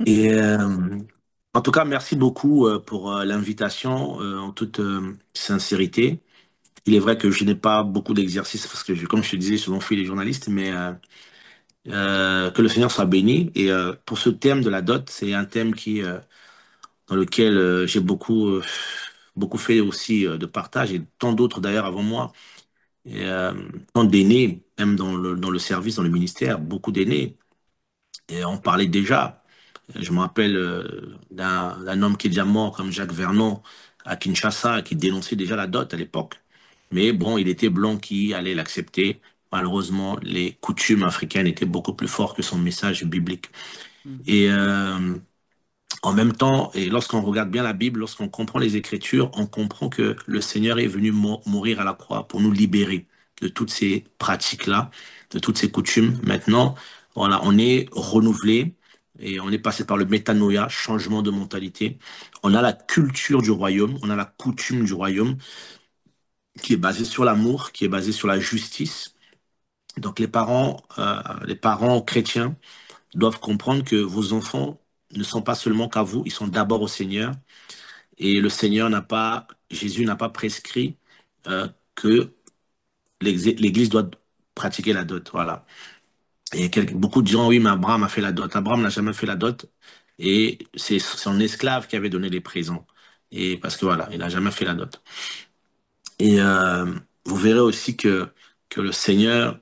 Et en tout cas, merci beaucoup pour l'invitation en toute sincérité. Il est vrai que je n'ai pas beaucoup d'exercices parce que, comme je te disais, souvent je suis les journalistes, mais que le Seigneur soit béni. Et pour ce thème de la dot, c'est un thème dans lequel j'ai beaucoup fait aussi de partage et tant d'autres d'ailleurs avant moi. Et, tant d'aînés, même dans le service, dans le ministère, beaucoup d'aînés. Et on parlait déjà. Je me rappelle d'un homme qui est déjà mort comme Jacques Vernon à Kinshasa qui dénonçait déjà la dot à l'époque. Mais bon, il était blanc qui allait l'accepter. Malheureusement, les coutumes africaines étaient beaucoup plus fortes que son message biblique. Mhm. Et en même temps, et lorsqu'on regarde bien la Bible, lorsqu'on comprend les Écritures, on comprend que le Seigneur est venu mourir à la croix pour nous libérer de toutes ces pratiques-là, de toutes ces coutumes. Maintenant, voilà, on est renouvelé et on est passé par le métanoïa, changement de mentalité. On a la culture du royaume, on a la coutume du royaume qui est basée sur l'amour, qui est basée sur la justice. Donc les parents chrétiens doivent comprendre que vos enfants ne sont pas seulement qu'à vous, ils sont d'abord au Seigneur. Et le Seigneur n'a pas Jésus n'a pas prescrit que l'Église doit pratiquer la dot. Voilà. Et beaucoup diront, oui, mais Abraham a fait la dot. Abraham n'a jamais fait la dot. Et c'est son esclave qui avait donné les présents. Et parce que voilà, il n'a jamais fait la dot. Et vous verrez aussi que le Seigneur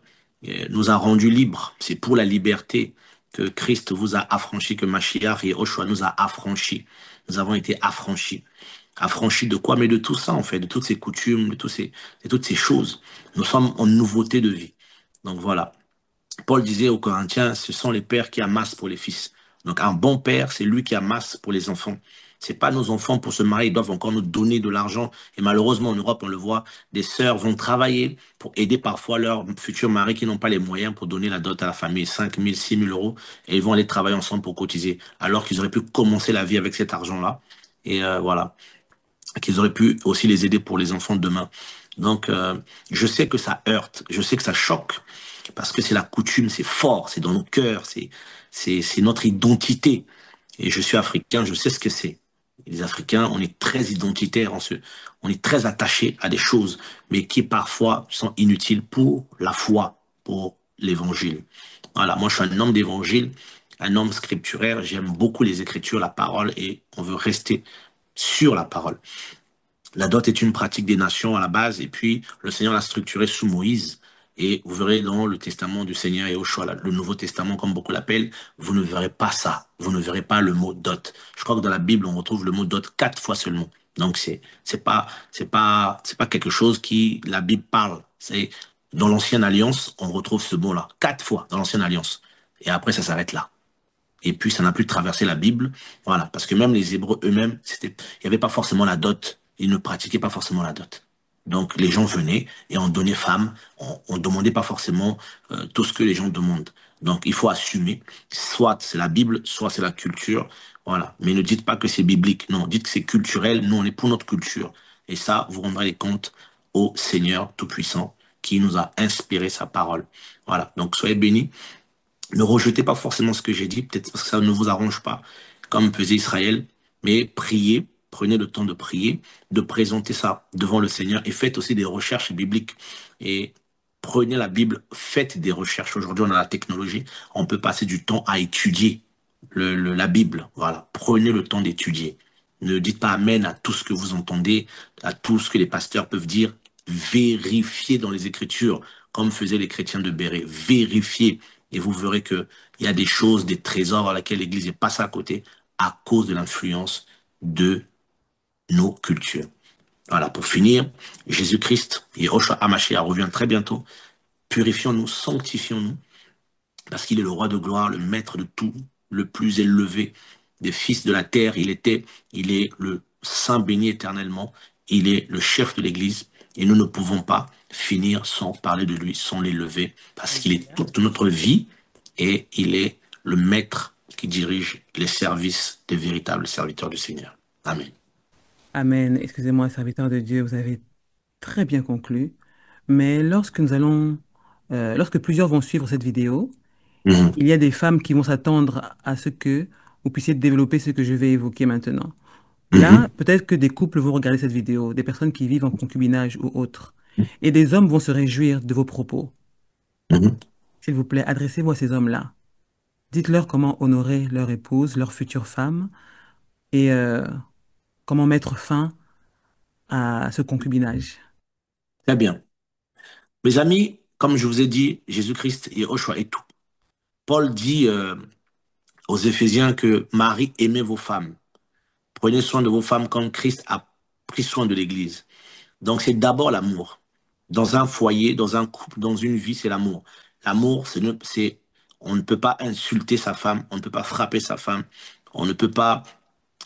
nous a rendus libres. C'est pour la liberté que Christ vous a affranchis, que Mashiach et Oshua nous a affranchis. Nous avons été affranchis. Affranchis de quoi? Mais de tout ça, en fait, de toutes ces coutumes, de toutes ces choses. Nous sommes en nouveauté de vie. Donc voilà. Paul disait aux Corinthiens, ce sont les pères qui amassent pour les fils. Donc un bon père, c'est lui qui amasse pour les enfants. C'est pas nos enfants pour se marier, ils doivent encore nous donner de l'argent. Et malheureusement, en Europe, on le voit, des sœurs vont travailler pour aider parfois leurs futurs maris qui n'ont pas les moyens pour donner la dot à la famille, 5 000, 6 000 euros, et ils vont aller travailler ensemble pour cotiser, alors qu'ils auraient pu commencer la vie avec cet argent-là. Et voilà, qu'ils auraient pu aussi les aider pour les enfants de demain. Donc, je sais que ça heurte, je sais que ça choque, parce que c'est la coutume, c'est fort, c'est dans nos cœurs, c'est notre identité. Et je suis africain, je sais ce que c'est. Les Africains, on est très identitaires, on est très attachés à des choses, mais qui parfois sont inutiles pour la foi, pour l'évangile. Voilà, moi je suis un homme d'évangile, un homme scripturaire, j'aime beaucoup les Écritures, la parole, et on veut rester sur la parole. La dot est une pratique des nations à la base, et puis le Seigneur l'a structurée sous Moïse. Et vous verrez dans le testament du Seigneur et Yoshua, le Nouveau Testament, comme beaucoup l'appellent, vous ne verrez pas ça. Vous ne verrez pas le mot dot. Je crois que dans la Bible, on retrouve le mot dot 4 fois seulement. Donc c'est pas quelque chose qui la Bible parle. C'est dans l'Ancienne Alliance, on retrouve ce mot-là 4 fois dans l'Ancienne Alliance. Et après, ça s'arrête là. Et puis, ça n'a plus traversé la Bible. Voilà. Parce que même les Hébreux eux-mêmes, il n'y avait pas forcément la dot. Ils ne pratiquaient pas forcément la dot. Donc, les gens venaient et on donnait femme. On demandait pas forcément tout ce que les gens demandent. Donc, il faut assumer. Soit c'est la Bible, soit c'est la culture. Voilà. Mais ne dites pas que c'est biblique. Non, dites que c'est culturel. Nous, on est pour notre culture. Et ça, vous rendrez les comptes au Seigneur Tout-Puissant qui nous a inspiré sa parole. Voilà. Donc, soyez bénis. Ne rejetez pas forcément ce que j'ai dit, peut-être parce que ça ne vous arrange pas, comme faisait Israël, mais priez, prenez le temps de prier, de présenter ça devant le Seigneur et faites aussi des recherches bibliques. Et prenez la Bible, faites des recherches. Aujourd'hui, on a la technologie, on peut passer du temps à étudier la Bible. Voilà, prenez le temps d'étudier. Ne dites pas amen à tout ce que vous entendez, à tout ce que les pasteurs peuvent dire. Vérifiez dans les Écritures, comme faisaient les chrétiens de Béret. Vérifiez et vous verrez qu'il y a des choses, des trésors à laquelle l'Église est passée à côté à cause de l'influence de nos cultures. Voilà, pour finir, Jésus-Christ, Yehoshua HaMashiach revient très bientôt. Purifions-nous, sanctifions-nous, parce qu'il est le roi de gloire, le maître de tout, le plus élevé des fils de la terre. Il est le Saint béni éternellement. Il est le chef de l'Église. Et nous ne pouvons pas finir sans parler de lui, sans l'élever, parce qu'il est toute notre vie et il est le maître qui dirige les services des véritables serviteurs du Seigneur. Amen. Amen. Excusez-moi, serviteur de Dieu, vous avez très bien conclu. Mais lorsque plusieurs vont suivre cette vidéo, Mhm, il y a des femmes qui vont s'attendre à ce que vous puissiez développer ce que je vais évoquer maintenant. Là, mhm, peut-être que des couples vont regarder cette vidéo, des personnes qui vivent en concubinage ou autres, et des hommes vont se réjouir de vos propos. mhm. S'il vous plaît, adressez-vous à ces hommes-là. Dites-leur comment honorer leur épouse, leur future femme, et comment mettre fin à ce concubinage. Très bien. Mes amis, comme je vous ai dit, Jésus-Christ et Yehoshua est tout. Paul dit aux Éphésiens que Marie aimait vos femmes. Prenez soin de vos femmes comme Christ a pris soin de l'Église. Donc c'est d'abord l'amour. Dans un foyer, dans un couple, dans une vie, c'est l'amour. L'amour, on ne peut pas insulter sa femme, on ne peut pas frapper sa femme, on ne peut pas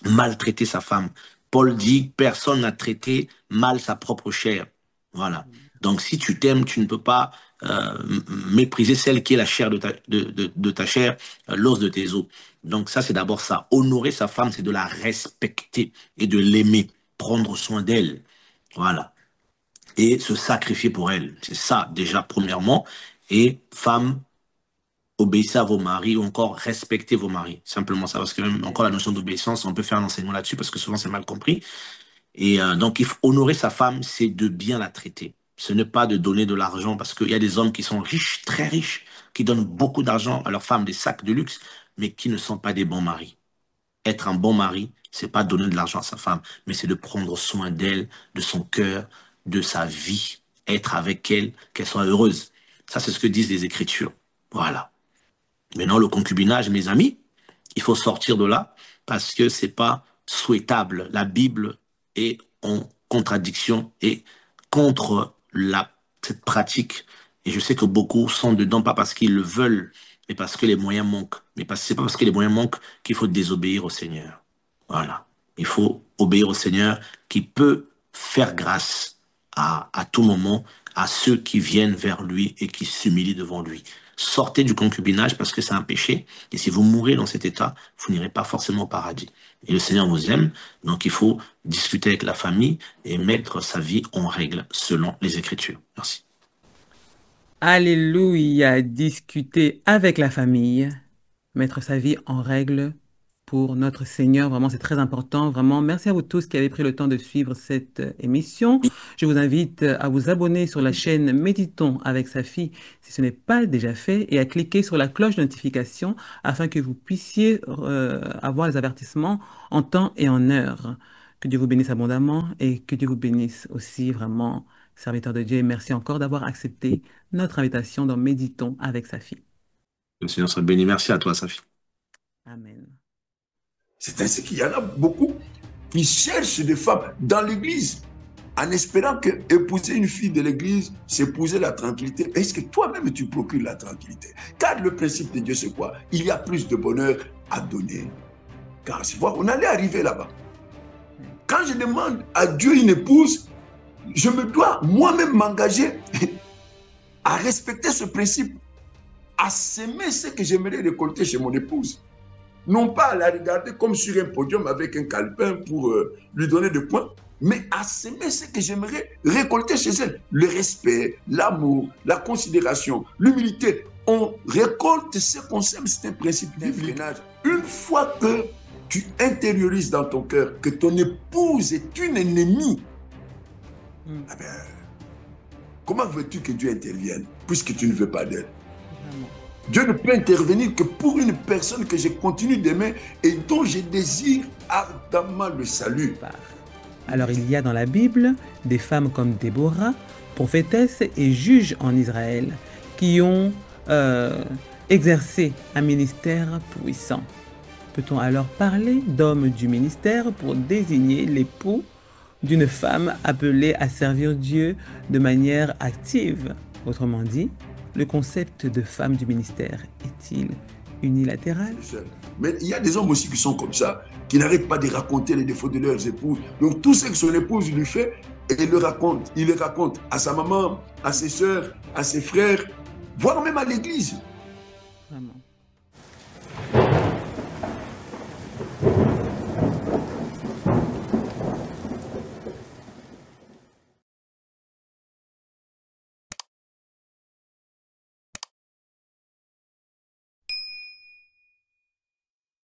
maltraiter sa femme. Paul dit, personne n'a traité mal sa propre chair. Voilà. Donc si tu t'aimes, tu ne peux pas mépriser celle qui est la chair de ta chair, l'os de tes os. Donc ça, c'est d'abord ça. Honorer sa femme, c'est de la respecter et de l'aimer, prendre soin d'elle. Voilà. Et se sacrifier pour elle. C'est ça, déjà, premièrement. Et femmes, obéissez à vos maris ou encore respectez vos maris. Simplement ça. Parce que même encore la notion d'obéissance, on peut faire un enseignement là-dessus parce que souvent c'est mal compris. Et donc, il faut honorer sa femme, c'est de bien la traiter. Ce n'est pas de donner de l'argent, parce qu'il y a des hommes qui sont riches, très riches, qui donnent beaucoup d'argent à leurs femmes, des sacs de luxe, mais qui ne sont pas des bons maris. Être un bon mari, c'est pas donner de l'argent à sa femme, mais c'est de prendre soin d'elle, de son cœur, de sa vie, être avec elle, qu'elle soit heureuse. Ça, c'est ce que disent les Écritures. Voilà. Maintenant, le concubinage, mes amis, il faut sortir de là parce que c'est pas souhaitable. La Bible est en contradiction et contre cette pratique. Et je sais que beaucoup sont dedans, pas parce qu'ils le veulent, mais parce que les moyens manquent. Mais c'est pas parce que les moyens manquent qu'il faut désobéir au Seigneur. Voilà. Il faut obéir au Seigneur qui peut faire grâce à tout moment à ceux qui viennent vers lui et qui s'humilient devant lui. Sortez du concubinage parce que c'est un péché. Et si vous mourrez dans cet état, vous n'irez pas forcément au paradis. Et le Seigneur vous aime, donc il faut discuter avec la famille et mettre sa vie en règle selon les Écritures. Merci. Alléluia, discuter avec la famille, mettre sa vie en règle pour notre Seigneur. Vraiment, c'est très important. Vraiment, merci à vous tous qui avez pris le temps de suivre cette émission. Je vous invite à vous abonner sur la chaîne Méditons avec sa fille si ce n'est pas déjà fait et à cliquer sur la cloche de notification afin que vous puissiez avoir les avertissements en temps et en heure. Que Dieu vous bénisse abondamment et que Dieu vous bénisse aussi vraiment, serviteur de Dieu. Et merci encore d'avoir accepté notre invitation dans Méditons avec sa fille. Le Seigneur soit béni. Merci à toi, Safi. Amen. C'est ainsi qu'il y en a beaucoup qui cherchent des femmes dans l'église en espérant que épouser une fille de l'église, c'est épouser la tranquillité. Est-ce que toi-même tu procures la tranquillité? Car le principe de Dieu, c'est quoi? Il y a plus de bonheur à donner. Car c'est voir, on allait arriver là-bas. Quand je demande à Dieu une épouse, je me dois moi-même m'engager à respecter ce principe, à s'aimer ce que j'aimerais récolter chez mon épouse. Non pas à la regarder comme sur un podium avec un calepin pour lui donner des points, mais à s'aimer ce que j'aimerais récolter chez elle. Le respect, l'amour, la considération, l'humilité. On récolte ce qu'on s'aime, c'est un principe biblique. Une fois que tu intériorises dans ton cœur que ton épouse est une ennemie, eh bien, comment veux-tu que Dieu intervienne puisque tu ne veux pas d'elle? Dieu ne peut intervenir que pour une personne que je continue d'aimer et dont je désire ardemment le salut. Alors il y a dans la Bible des femmes comme Déborah, prophétesse et juge en Israël, qui ont exercé un ministère puissant. Peut-on alors parler d'homme du ministère pour désigner l'époux d'une femme appelée à servir Dieu de manière active? Autrement dit, le concept de femme du ministère est-il unilatéral? Mais il y a des hommes aussi qui sont comme ça, qui n'arrêtent pas de raconter les défauts de leurs épouses. Donc tout ce que son épouse lui fait, il le raconte. Il le raconte à sa maman, à ses soeurs, à ses frères, voire même à l'église. Vraiment.